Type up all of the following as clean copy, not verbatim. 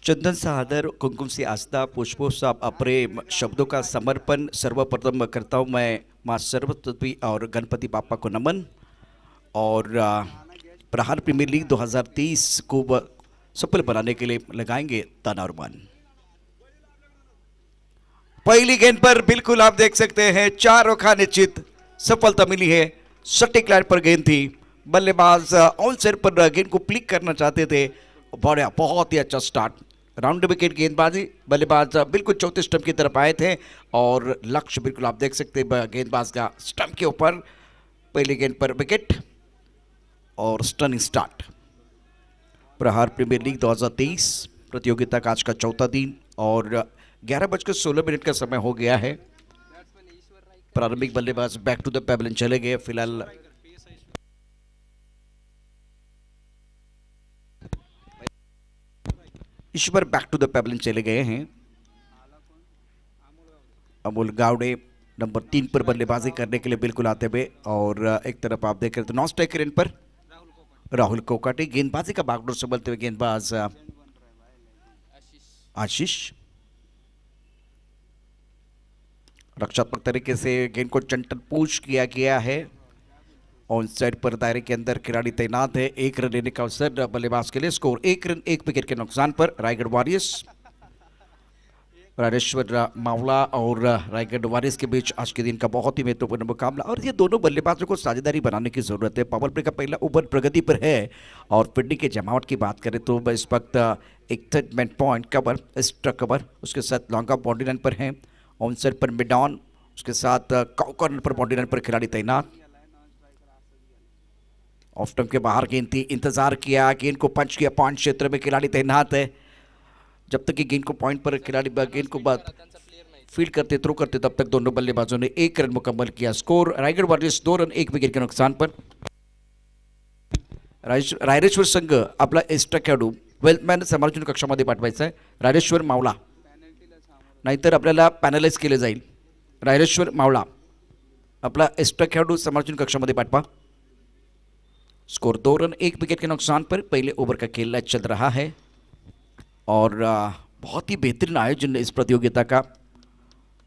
चंदन सा आदर, कुमकुम से आस्था, पुष्पों सा अप्रेम, शब्दों का समर्पण। सर्वप्रथम करता हूँ मैं माँ सरस्वती और गणपति बापा को नमन। और प्रहार प्रीमियर लीग 2023 को सफल बनाने के लिए लगाएंगे तन और मन। पहली गेंद पर बिल्कुल आप देख सकते हैं चारों का निश्चित सफलता मिली है। सटीक लाइन पर गेंद थी, बल्लेबाज ऑन साइड पर गेंद को क्लिक करना चाहते थे। बढ़िया, बहुत ही अच्छा स्टार्ट, राउंड विकेट गेंदबाजी। बल्लेबाज बिल्कुल चौथे स्टंप की तरफ आए थे और लक्ष्य बिल्कुल आप देख सकते हैं गेंदबाज का स्टंप के ऊपर। पहली गेंद पर विकेट और स्टनिंग स्टार्ट। प्रहार प्रीमियर लीग 2023 प्रतियोगिता का आज का चौथा दिन और 11:16 का समय हो गया है। प्रारंभिक बल्लेबाज बैक टू द पेविलियन चले गए। फिलहाल ईश्वर बैक टू द पेविलियन चले गए हैं। अमोल गावड़े नंबर 3 पर बल्लेबाजी करने के लिए बिल्कुल आते हुए। और एक तरफ आप देख रहे थे नॉन स्ट्राइक रेंज पर राहुल कोकाटे, गेंदबाजी का बागडोर संभलते हुए गेंदबाज आशीष। रक्षात्मक तरीके से गेंद को जंटल पुश किया गया है। ऑन साइड पर दायरे के अंदर खिलाड़ी तैनात है। एक रन लेने का अवसर बल्लेबाज के लिए। स्कोर 1 रन 1 विकेट के नुकसान पर रायगढ़ वॉरियर्स। राजेश्वर मावला और रायगढ़ वॉरियर्स के बीच आज के दिन का बहुत ही महत्वपूर्ण मुकाबला और ये दोनों बल्लेबाजों को साझेदारी बनाने की जरूरत है। पावर प्ले का पहला ओवर प्रगति पर है और फील्डिंग के जमावट की बात करें तो इस वक्त एक third man point cover, struck cover, उसके साथ लॉन्ग ऑफ बाउंड्री लाइन पर है। ऑन साइड पर मिड ऑन, उसके साथ कॉर्नर पर बाउंड्री लाइन पर खिलाड़ी तैनात। ऑफ स्टंप के बाहर गेंद थी, इंतजार किया, गेंद को पंच किया, पॉइंट क्षेत्र में खिलाड़ी तैनात है। जब तक कि गेंद को पॉइंट पर खिलाड़ी गेंद को फील्ड करते, थ्रो करते, तब तक दोनों बल्लेबाजों ने 1 रन मुकम्मल किया। Score Raigarh warriors 2 run 1 wicket के नुकसान पर। रायरेश्वर संघ आपला एक्स्ट्रा खेळाडू वेल्थमॅन समालोचन कक्षामध्ये पाठवायचा आहे, रायरेश्वर मावला, नाहीतर आपल्याला पॅनलाइज केले जाईल। रायरेश्वर मावला आपला एक्स्ट्रा खेळाडू समालोचन कक्षामध्ये पाठवा। स्कोर 2 रन 1 विकेट के नुकसान पर। पहले ओवर का खेल चल रहा है और बहुत ही बेहतरीन आयोजन इस प्रतियोगिता का।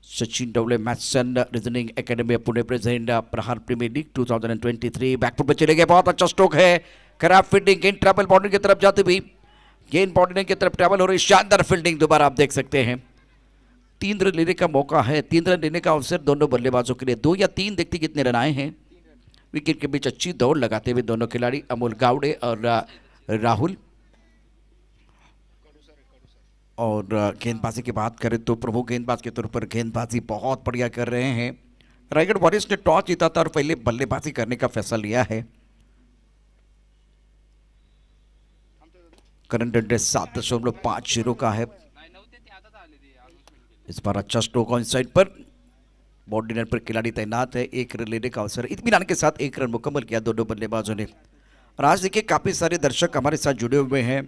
Sachin Dawale maths and reasoning academy Pune present Prahar premier league 2023। Back foot पे चले गए, बहुत अच्छा स्ट्रोक है, खराब फील्डिंग, गेंद ट्रैवल बाउंड्री की तरफ जाती हुई, गेंद बाउंड्री की तरफ ट्रैवल हो रही, शानदार फील्डिंग। दोबारा आप देख सकते हैं 3 रन लेने का मौका है, 3 रन लेने का अवसर दोनों बल्लेबाजों के लिए। 2 या 3 देखते कितने रन आए हैं। विकेट के बीच अच्छी दौड़ लगाते हुए दोनों खिलाड़ी अमोल गावड़े और राहुल। और गेंदबाजी की बात करें तो प्रमुख गेंदबाज के तौर पर गेंदबाजी बहुत बढ़िया कर रहे हैं। रायगढ़ वॉरियर्स ने टॉस जीता था और पहले बल्लेबाजी करने का फैसला लिया है। करंट रन 7.50 का है। इस बार अच्छा स्ट्रोक ऑन साइड पर, बाउंड्री लाइन पर खिलाड़ी तैनात है। 1 रन लेने का अवसर, इत्मीनान के साथ 1 रन मुकम्मल किया दोनों बल्लेबाजों ने। और आज देखिए काफी सारे दर्शक हमारे साथ जुड़े हुए हैं।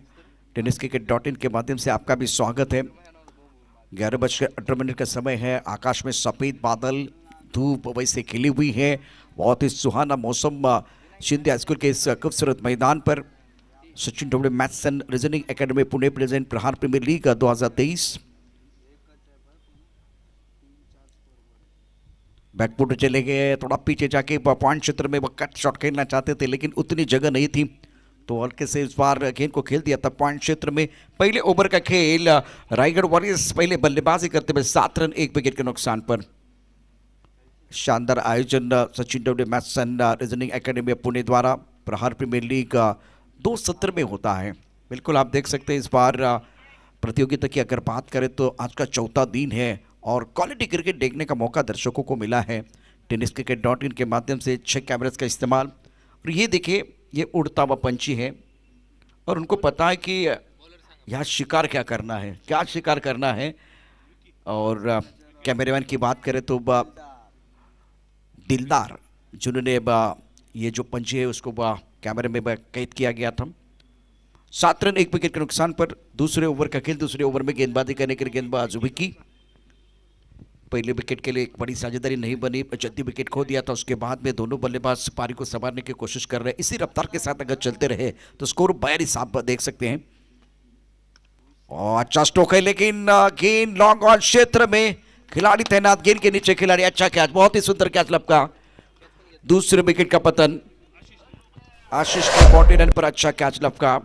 tenniscricket.in के माध्यम से आपका भी स्वागत है। 11:18 का समय है। आकाश में सफेद बादल, धूप वैसे खिली हुई है। बहुत ही सुहाना मौसम शिंदे हाई स्कूल के इस खूबसूरत मैदान पर। Sachin doble maths and reasoning academy Pune present Prahar premier league 2023। Back foot चले गए, थोड़ा पीछे जाके पॉइंट क्षेत्र में वो कट शॉट खेलना चाहते थे लेकिन उतनी जगह नहीं थी, तो हल्के से इस बार गेंद को खेल दिया था पॉइंट क्षेत्र में। पहले ओवर का खेल, रायगढ़ वॉरियर्स पहले बल्लेबाजी करते हुए 7 रन 1 विकेट के नुकसान पर। शानदार आयोजन Sachin doble maths and reasoning academy Pune द्वारा प्रहार प्रीमियर लीग 2 सत्र में होता है। बिल्कुल आप देख सकते हैं इस बार प्रतियोगिता की अगर बात करें तो आज का चौथा दिन है और क्वालिटी क्रिकेट देखने का मौका दर्शकों को मिला है। tenniscricket.in के माध्यम से 6 कैमरास का इस्तेमाल। और ये देखिए, ये उड़ता हुआ पंछी है और उनको पता है कि यहाँ शिकार क्या करना है, क्या शिकार करना है। और कैमरामैन की बात करें तो दिलदार, जिन्होंने ये जो पंछी है उसको कैमरे में कैद किया गया था। 7 रन 1 विकेट के नुकसान पर दूसरे ओवर का खेल। दूसरे ओवर में गेंदबाजी करने के लिए गेंदबाज विकी। पहले विकेट के लिए एक बड़ी साझेदारी नहीं बनी, जल्दी विकेट खो दिया था। उसके बाद में दोनों बल्लेबाज पारी को संभालने की कोशिश कर रहे हैं। इसी रफ्तार के साथ अगर चलते रहे तो स्कोर 42 आप देख सकते हैं। और अच्छा स्ट्रोक है, लेकिन गेंद लॉन्ग ऑन क्षेत्र में, खिलाड़ी तैनात, गेंद के नीचे खिलाड़ी, अच्छा कैच, बहुत ही सुंदर कैच लपका। दूसरे विकेट का पतन, आशीष के बॉडी रन पर अच्छा कैच लपका।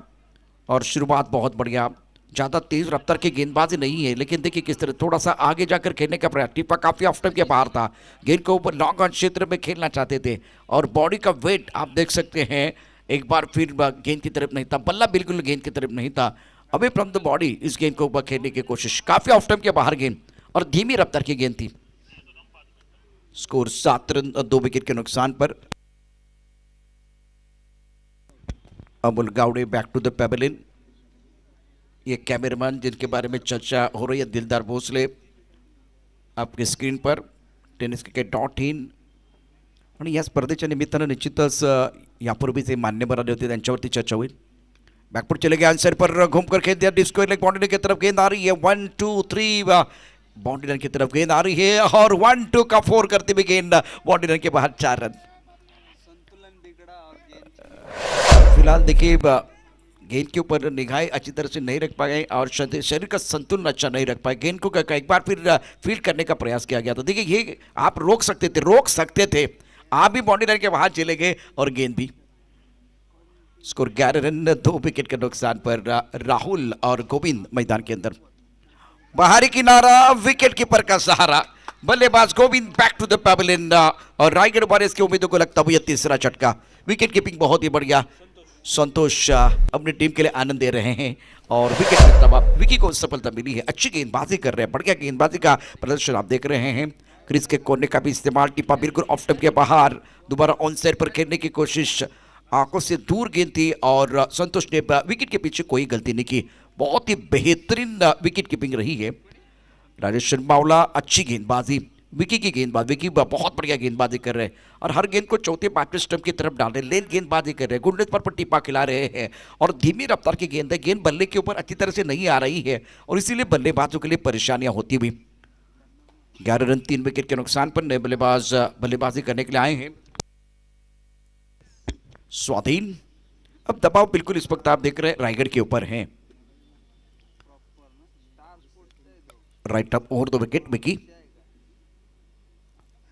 और शुरुआत बहुत बढ़िया, ज्यादा तेज रफ्तार की गेंदबाजी नहीं है, लेकिन देखिए किस तरह थोड़ा सा आगे जाकर खेलने का प्रयास। टिप्पा काफी ऑफ टाइम के बाहर था, गेंद को ऊपर लॉन्ग ऑन क्षेत्र में खेलना चाहते थे, और बॉडी का वेट आप देख सकते हैं एक बार फिर गेंद की तरफ नहीं था, बल्ला बिल्कुल गेंद की तरफ नहीं था। अभी फ्रॉम द बॉडी इस गेंद को ऊपर खेलने की कोशिश, काफी ऑफ टाइम के बाहर गेंद और धीमी रफ्तार की गेंद थी। स्कोर 7 रन 2 विकेट के नुकसान पर। Amol Gawade back to the pavilion. ये कैमरामैन जिनके बारे में चर्चा हो रही है, दिलदार भोसले आपकी स्क्रीन पर, tennis.in। आणि या स्पर्धेच्या निमित्तानं निश्चितच यापूर्वी जे मान्यवर आले होते त्यांच्यावरती चर्चा होईल। बैकफुट चले गए, आंसर पर घूमकर खेल दिया, डिस्को लेग बाउंड्री की तरफ गेंद आ रही है, 1 2 3 बाउंड्री लाइन की तरफ गेंद आ रही है, और 1 2 का 4 करते हुए गेंद बाउंड्री लाइन के बाहर 4 रन। फिलहाल देखिए गेंद के ऊपर निगाहें अच्छी तरह से नहीं रख पाए और शरीर का संतुलन अच्छा नहीं रख पाए। गेंद को एक बार फिर फील्ड करने का प्रयास किया गया था। देखिए ये आप रोक सकते थे, आप भी बाउंड्री लाइन के बाहर चले गए और गेंद भी। स्कोर 11 रन 2 विकेट के नुकसान पर। राहुल और गोविंद मैदान के अंदर, बाहरी किनारा, विकेट कीपर का सहारा, बल्लेबाज Govind back to the pavilion, और रायगढ़ वारियर्स की उम्मीदों को लगता हुआ तीसरा झटका। विकेट कीपिंग बहुत ही बढ़िया, संतोष अपनी टीम के लिए आनंद दे रहे हैं, और विकेट में तबाह विकी को सफलता मिली है। अच्छी गेंदबाजी कर रहे हैं, बढ़िया गेंदबाजी का प्रदर्शन आप देख रहे हैं। क्रीज के कोने का भी इस्तेमाल, टिप्पा बिल्कुल ऑफ स्टंप के बाहर, दोबारा ऑन साइड पर खेलने की कोशिश, आंखों से दूर गेंद थी, और संतोष ने विकेट के पीछे कोई गलती नहीं की। बहुत ही बेहतरीन विकेट कीपिंग रही है। राजेश मावला अच्छी गेंदबाजी, विकी की गेंदबाजी, विकी बहुत बढ़िया गेंदबाजी कर रहे हैं, और हर गेंद को चौथे पांचवें स्टंप की तरफ डाल रहे हैं, लेन गेंदबाजी कर रहे हैं, गुंडेज पर टिप्पा खिला रहे हैं, और धीमी रफ्तार की गेंद है, गेंद बल्ले के ऊपर अच्छी तरह से नहीं आ रही है, और इसीलिए बल्लेबाजों के लिए परेशानियां होती हुई। 11 रन 3 विकेट के नुकसान पर नए बल्लेबाज बल्लेबाजी करने के लिए आए हैं। स्वाधीन, अब दबाव बिल्कुल इस वक्त आप देख रहे हैं रायगढ़ के ऊपर है। Right up over the wicket Vicky,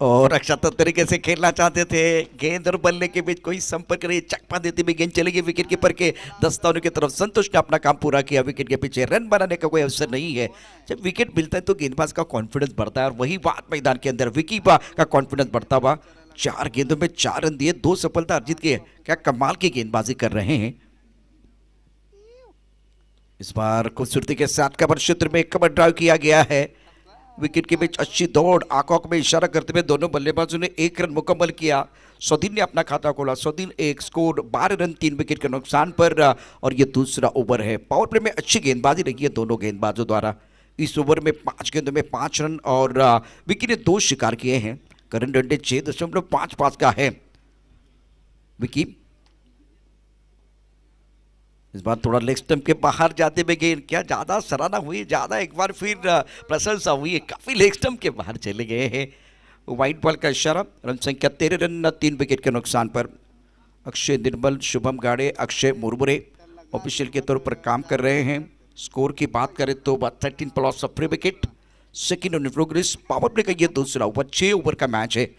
और रक्षात्मक तरीके से खेलना चाहते थे, गेंद और बल्ले के बीच कोई संपर्क नहीं, चकमा देते हुए गेंद चलेगी विकेट कीपर के दस्तानों की तरफ। संतोष ने अपना काम पूरा किया, विकेट के पीछे रन बनाने का कोई अवसर नहीं है। जब विकेट मिलता है तो गेंदबाज का कॉन्फिडेंस बढ़ता है, और वही बात मैदान के अंदर विकी का कॉन्फिडेंस बढ़ता हुआ। 4 गेंदों में 4 रन दिए, 2 सफलता अर्जित किए, क्या कमाल की गेंदबाजी कर रहे हैं। इस बार खूबसूरती के साथ कवर क्षेत्र में कवर ड्राइव किया गया है, विकेट के बीच अच्छी दौड़, आंखों में इशारा करते हुए दोनों बल्लेबाजों ने 1 रन मुकम्मल किया। सौदीन ने अपना खाता खोला, सौदीन 1, स्कोर 12 रन 3 विकेट के नुकसान पर, और ये दूसरा ओवर है। पावर प्ले में अच्छी गेंदबाजी रही है दोनों गेंदबाजों द्वारा। इस ओवर में 5 गेंदों में 5 रन, और विकी ने 2 शिकार किए हैं। करंट रन 6.55 का है विकी। इस बार थोड़ा लेग स्टंप के बाहर जाते हुए गेंद, क्या ज्यादा सराहना हुई, ज्यादा एक बार फिर प्रशंसा हुई है, काफी लेग स्टंप के बाहर चले गए हैं। वाइट बॉल का इशारा। रन संख्या 13 रन 3 विकेट के नुकसान पर। अक्षय निर्मल, शुभम गाड़े, अक्षय मुरमुरे ऑफिशियल के तौर पर काम कर रहे हैं। स्कोर की बात करें तो 13 plus of 3 wicket, second on progress. Power play का ये दूसरा ओवर, 6 ओवर का मैच है।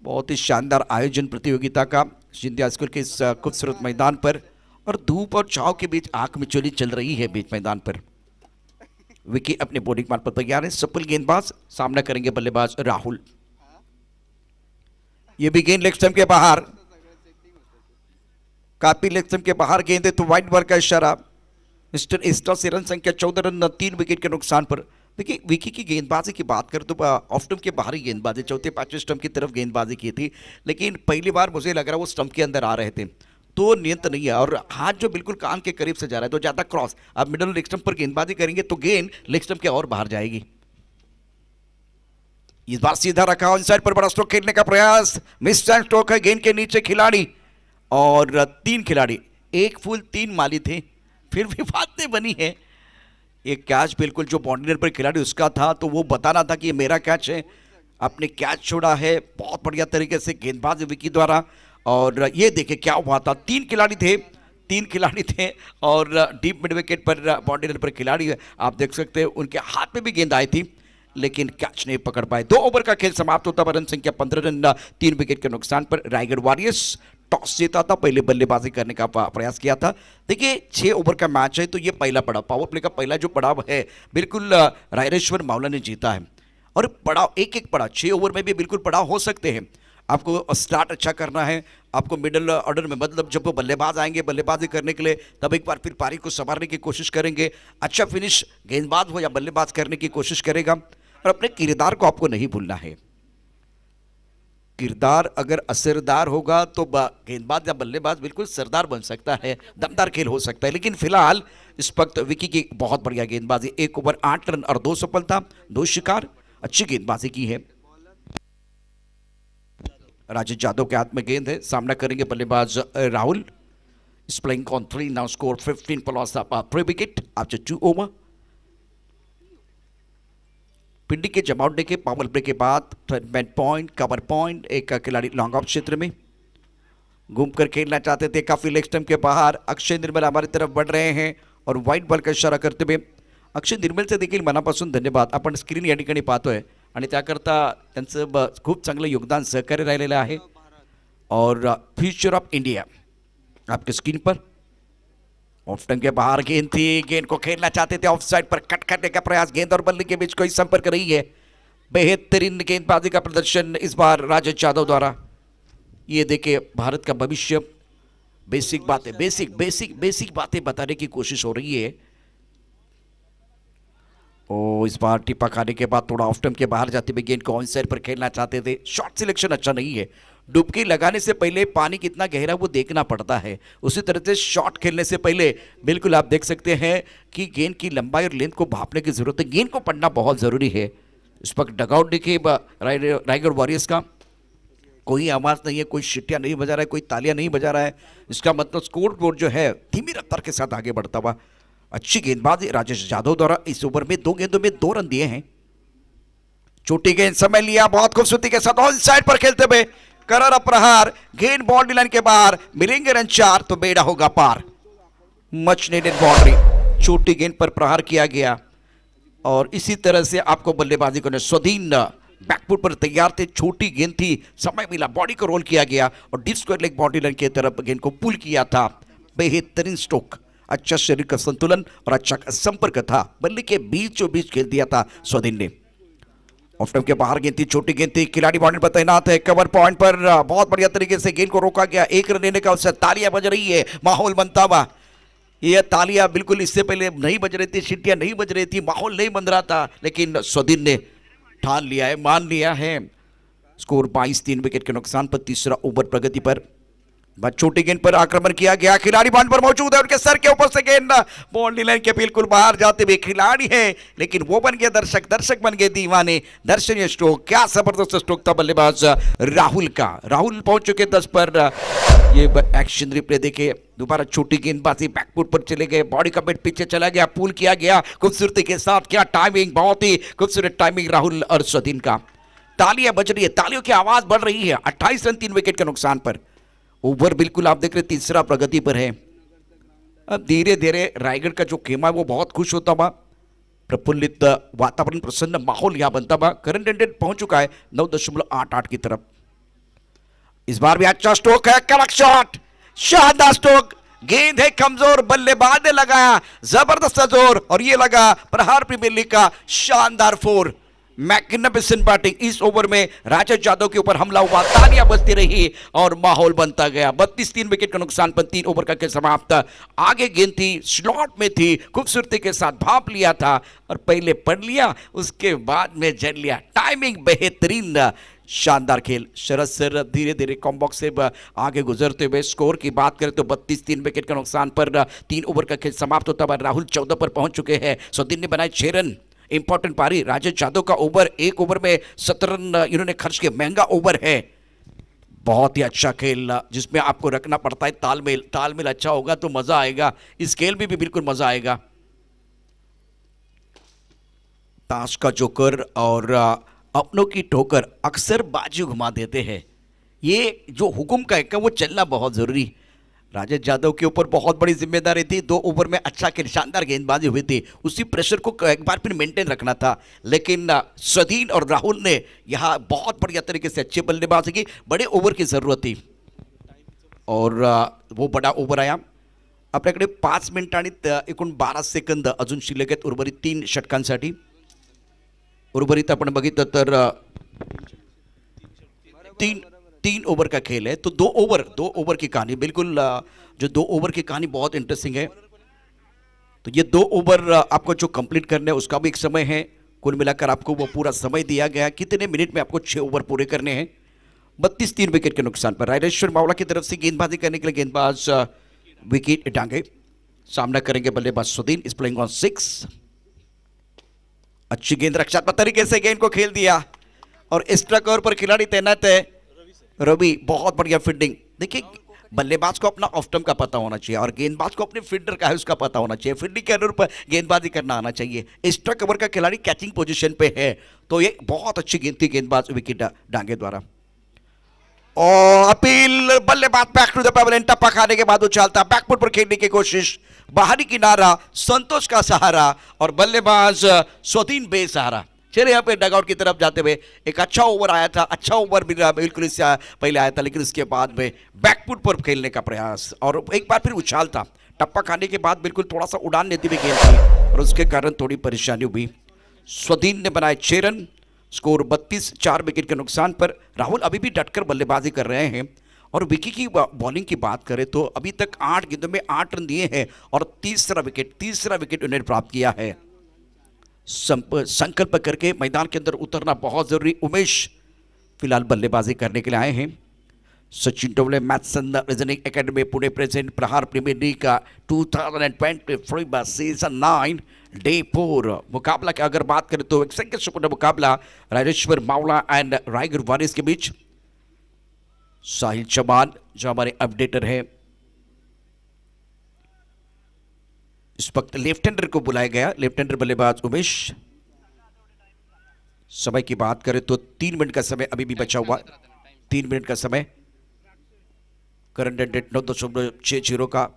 बहुत ही शानदार आयोजन प्रतियोगिता का सिंधिया स्कूल के इस खूबसूरत मैदान पर, और धूप और छाव के बीच आंख मिचौली चल रही है बीच मैदान पर। विकी अपने बॉलिंग मान पर तैयार है, सफल गेंदबाज, सामना करेंगे बल्लेबाज राहुल। ये भी गेंद लेग स्टंप के बाहर, काफी लेग स्टंप के बाहर गेंद है, तो वाइड बॉल का इशारा। मिस्टर एस्टा से रन संख्या 14 रन 3 विकेट के नुकसान पर। देखिए विकी की गेंदबाजी की बात करें तो ऑफ स्टंप के बाहर ही गेंदबाजी, चौथे पांचवें स्टंप की तरफ गेंदबाजी की थी, लेकिन पहली बार मुझे लग रहा है वो स्टंप के अंदर आ रहे थे, तो नियंत्रण नहीं है, और हाथ जो बिल्कुल कान के करीब से जा रहा है, तो ज्यादा क्रॉस, आप मिडल लेग स्टंप पर गेंदबाजी करेंगे तो गेंद लेग स्टंप के और बाहर जाएगी। इस बार सीधा रखा, ऑन साइड पर बड़ा स्ट्रोक खेलने का प्रयास, मिस स्ट्रोक है, गेंद के नीचे खिलाड़ी, और 3 खिलाड़ी, 1 फुल 3 माली थे, फिर भी बातें बनी है। एक कैच बिल्कुल जो बाउंड्री पर खिलाड़ी उसका था, तो वो बताना था कि ये मेरा कैच है, आपने कैच छोड़ा है। बहुत बढ़िया तरीके से गेंदबाज विकी द्वारा, और ये देखिए क्या हुआ था, 3 खिलाड़ी थे, तीन खिलाड़ी थे और डीप मिड विकेट पर बाउंड्री लाइन पर खिलाड़ी आप देख सकते हैं, उनके हाथ में भी गेंद आई थी लेकिन कैच नहीं पकड़ पाए। 2 ओवर का खेल समाप्त होता है, रन संख्या 15 रन, 3 विकेट के नुकसान पर। रायगढ़ वॉरियर्स टॉस जीता था, पहले बल्लेबाजी करने का प्रयास किया था। देखिए 6 ओवर का मैच है तो ये पहला पड़ाव, पावर प्ले का पहला जो पड़ाव है बिल्कुल रायरेश्वर मावला ने जीता है। और पड़ाव एक एक पड़ाव 6 ओवर में भी बिल्कुल पड़ाव हो सकते हैं। आपको स्टार्ट अच्छा करना है, आपको मिडिल ऑर्डर में, मतलब जब वो बल्लेबाज आएंगे बल्लेबाजी करने के लिए, तब एक बार फिर पारी को संवारने की कोशिश करेंगे। अच्छा फिनिश गेंदबाज हो या बल्लेबाज करने की कोशिश करेगा। और अपने किरदार को आपको नहीं भूलना है। किरदार अगर असरदार होगा तो गेंदबाज या बल्लेबाज बिल्कुल सरदार बन सकता है, दमदार खेल हो सकता है। लेकिन फिलहाल इस वक्त विकी की बहुत बढ़िया गेंदबाजी, 1 ओवर 8 रन और 2 सफलता, 2 शिकार, अच्छी गेंदबाजी की है। राजेश यादव के हाथ में गेंद है, सामना करेंगे बल्लेबाज राहुल। इस playing on 3, now score 15 for loss of 3 wicket after 2 over। पिंडी के जमावड़े के पावर प्ले के बाद टर्नमैन पॉइंट, कवर पॉइंट, एक खिलाड़ी लॉन्ग ऑफ क्षेत्र में घूमकर खेलना चाहते थे, काफी लेग स्टंप के बाहर। अक्षय निर्मल हमारी तरफ बढ़ रहे हैं और व्हाइट बॉल का इशारा करते हुए अक्षय निर्मलचे देखील मनापासून धन्यवाद। आपण स्क्रीन या ठिकाणी पाहतोय आणि त्याकरता त्यांचं खूप चांगलं योगदान सहकार्य राहिलेलं आहे। और फ्यूचर ऑफ इंडिया आपके स्क्रीन पर। ऑफ टंग के बाहर गेंद थी, गेंद को खेलना चाहते थे, ऑफ साइड पर कट करने का प्रयास, गेंद और बल्ले के बीच कोई संपर्क नहीं है। बेहतरीन गेंदबाजी का प्रदर्शन इस बार राजेश यादव द्वारा। ये देखिए भारत का भविष्य, बेसिक बातें, बेसिक बातें बताने की कोशिश हो रही है। ओ इस बार टिप्पा खाने के बाद थोड़ा ऑफ टर्म के बाहर जाते हुए गेंद को ऑन साइड पर खेलना चाहते थे। शॉट सिलेक्शन अच्छा नहीं है। डुबकी लगाने से पहले पानी कितना गहरा वो देखना पड़ता है, उसी तरह से शॉट खेलने से पहले बिल्कुल आप देख सकते हैं कि गेंद की लंबाई और लेंथ को भापने की जरूरत है। गेंद को पढ़ना बहुत जरूरी है। इस वक्त डगआउट देखिए रायगढ़ वॉरियर्स का, कोई आवाज नहीं है, कोई शिट्टियां नहीं बजा रहा है, कोई तालियां नहीं बजा रहा है। इसका मतलब स्कोर बोर्ड जो है धीमी रफ्तार के साथ आगे बढ़ता हुआ। अच्छी गेंदबाजी राजेश यादव द्वारा। इस ओवर में 2 गेंदों में 2 रन दिए हैं। छोटी गेंद समय लिया, बहुत खूबसूरती के साथ ऑन साइड पर खेलते हुए करारा प्रहार, गेंद बाउंड्री लाइन के बाहर, मिलेंगे रन 4 तो बेड़ा होगा पार। मच नीडेड बाउंड्री, छोटी गेंद पर प्रहार किया गया और इसी तरह से आपको बल्लेबाजी करने स्वधीन बैकफुट पर तैयार थे। छोटी गेंद थी, समय मिला, बॉडी को रोल किया गया और deep square leg boundary line की तरफ गेंद को पुल किया था। बेहतरीन स्ट्रोक, अच्छा शरीर का संतुलन और अच्छा संपर्क था। बल्ले के बीचों बीच खेल दिया था स्वधीन ने। ऑफ टर्म के बाहर गेंद थी, छोटी गेंद थी, खिलाड़ी बाउंड्री पर तैनात है। कवर पॉइंट पर बहुत बढ़िया तरीके से गेंद को रोका गया। 1 रन लेने का अवसर, तालियां बज रही है, माहौल बनता हुआ। ये तालियां बिल्कुल इससे पहले नहीं बज रही थी, सीटियां नहीं बज रही थी, माहौल नहीं बन रहा था, लेकिन स्वधीन ने ठान लिया है, मान लिया है। स्कोर 22, 3 विकेट के नुकसान पर। तीसरा ओवर प्रगति पर। छोटी गेंद पर आक्रमण किया गया, खिलाड़ी बाउंड्री पर मौजूद है, उनके सर के ऊपर से गेंद बाउंड्री लाइन के बिल्कुल बाहर जाते हुए खिलाड़ी है, लेकिन वो बन गए दर्शक, दर्शक बन गए दीवाने। दर्शनीय स्ट्रोक, क्या जबरदस्त स्ट्रोक था बल्लेबाज राहुल का। राहुल पहुंच चुके 10 पर। ये एक्शन रिप्ले देखे, दोबारा छोटी गेंदबाजी, बैकफुट पर चले गए, बॉडी का वेट पीछे चला गया, पुल किया गया खूबसूरती के साथ। क्या टाइमिंग, बहुत ही खूबसूरत टाइमिंग राहुल और स्वधीन का। तालियां बज रही है, तालियों की आवाज बढ़ रही है। 28 रन 3 विकेट के नुकसान पर। ओवर बिल्कुल आप देख रहे तीसरा प्रगति पर है। अब धीरे धीरे रायगढ़ का जो खेमा है वो बहुत खुश होता हुआ, प्रफुल्लित वातावरण, प्रसन्न माहौल यहां बनता हुआ। करंट रन रेट पहुंच चुका है 9.88 की तरफ। इस बार भी अच्छा स्ट्रोक है, कड़क शॉट, शानदार स्ट्रोक। गेंद है कमजोर, बल्लेबाज ने लगाया जबरदस्त जोर और ये लगा प्रहार प्रीमियर लीग का शानदार 4। Magnificent batting. इस ओवर में राजेश यादव के ऊपर हमला हुआ, तालियां बजती रही और माहौल बनता गया। 32, 3 विकेट का नुकसान पर। 3 ओवर का खेल समाप्त। आगे गेंद थी, स्लॉट में थी, खूबसूरती के साथ भाप लिया था और पहले पढ़ लिया, उसके बाद में जड़ लिया। टाइमिंग बेहतरीन, शानदार खेल। शरद सर धीरे धीरे कॉम्बॉक्स से आगे गुजरते हुए स्कोर की बात करें तो 32, 3 विकेट का नुकसान पर 3 ओवर का खेल समाप्त होता है। राहुल 14 पर पहुंच चुके हैं। स्वधीन ने बनाए 6 रन। इंपॉर्टेंट पारी राजेश यादव का ओवर, 1 ओवर में 17 रन इन्होंने खर्च किए। महंगा ओवर है, बहुत ही अच्छा खेल जिसमें आपको रखना पड़ता है तालमेल। तालमेल अच्छा होगा तो मजा आएगा, इस खेल में भी बिल्कुल मजा आएगा। ताश का जोकर और अपनों की ठोकर अक्सर बाजी घुमा देते हैं। ये जो हुक्म का है वो चलना बहुत जरूरी। राजेश यादव के ऊपर बहुत बड़ी जिम्मेदारी थी। 2 ओवर में अच्छा खेल, शानदार गेंदबाजी हुई थी, उसी प्रेशर को एक बार फिर मेंटेन रखना था। लेकिन स्वदीन और राहुल ने यहाँ बहुत बढ़िया तरीके से अच्छी बल्लेबाजी की। बड़े ओवर की जरूरत थी और वो बड़ा ओवर आया। आपल्याकडे 5 मिनिटं आणि एकूण 12 सेकंद अजून शिल्लक आहेत उर्वरित 3 षटकांसाठी। उर्वरित आपण बघितलं तर तीन ओवर का खेल है, तो 2 ओवर की कहानी बिल्कुल जो 2 ओवर की कहानी बहुत इंटरेस्टिंग है। तो ये 2 ओवर आपको जो कंप्लीट करने हैं उसका भी एक समय है। कुल मिलाकर आपको वो पूरा समय दिया गया, कितने मिनट में आपको 6 ओवर पूरे करने हैं। 32 3 विकेट के नुकसान पर रायरेश्वर मावला की तरफ से गेंदबाजी करने के लिए गेंदबाज विकेट डांगे सामना करेंगे। बल्लेबाज सुदीन इज प्लेइंग ऑन 6। अच्छी गेंद रक्षात्मक तरीके से गेंद को खेल दिया और एक्स्ट्रा कवर पर खिलाड़ी तैनात है रवि। बहुत बढ़िया फील्डिंग। देखिए बल्लेबाज को अपना ऑफ टर्म का पता होना चाहिए और गेंदबाज को अपने फील्डर का है उसका पता होना चाहिए। फील्डिंग के अनुरूप गेंदबाजी करना आना चाहिए। एक्स्ट्रा कवर का खिलाड़ी कैचिंग पोजीशन पे है, तो ये बहुत अच्छी गेंद थी गेंदबाज विकेट डांगे द्वारा। और अपील बल्लेबाज बैक टू द पेवेलियन, टप्पा खाने के बाद उछालता बैकफुट पर खेलने की कोशिश, बाहरी किनारा संतोष का सहारा और बल्लेबाज स्वदीन बेसहारा। चलिए यहाँ पे डगआउट की तरफ जाते हुए एक अच्छा ओवर आया था, अच्छा ओवर बिल्कुल इससे पहले आया था, लेकिन इसके बाद में बैकफुट पर खेलने का प्रयास और एक बार फिर उछाल था। टप्पा खाने के बाद बिल्कुल थोड़ा सा उड़ान लेती हुई गेंद थी और उसके कारण थोड़ी परेशानी हुई। स्वदीन ने बनाए 6 रन, स्कोर 32 4 विकेट के नुकसान पर। राहुल अभी भी डटकर बल्लेबाजी कर रहे हैं और विकी की बॉलिंग की बात करें तो अभी तक 8 गेंदों में 8 रन दिए हैं और तीसरा विकेट उन्हें प्राप्त किया है। संकल्प करके मैदान के अंदर उतरना बहुत जरूरी। उमेश फिलहाल बल्लेबाजी करने के लिए आए हैं। सचिन डोले maths and reasoning academy Pune present Prahar premier league का 2023 सीजन 9 डे 4 मुकाबला की अगर बात करें तो एक संघर्षपूर्ण मुकाबला रायरेश्वर मावला एंड रायगढ़ वारिस के बीच। साहिल चौहान जो हमारे अपडेटर हैं, इस वक्त लेफ्ट हैंडर को बुलाया गया। लेफ्ट हैंडर बल्लेबाज उमेश। समय की बात करें तो 3 मिनट का समय अभी भी बचा हुआ, 3 मिनट का समय। करंट रेट 9.60 का।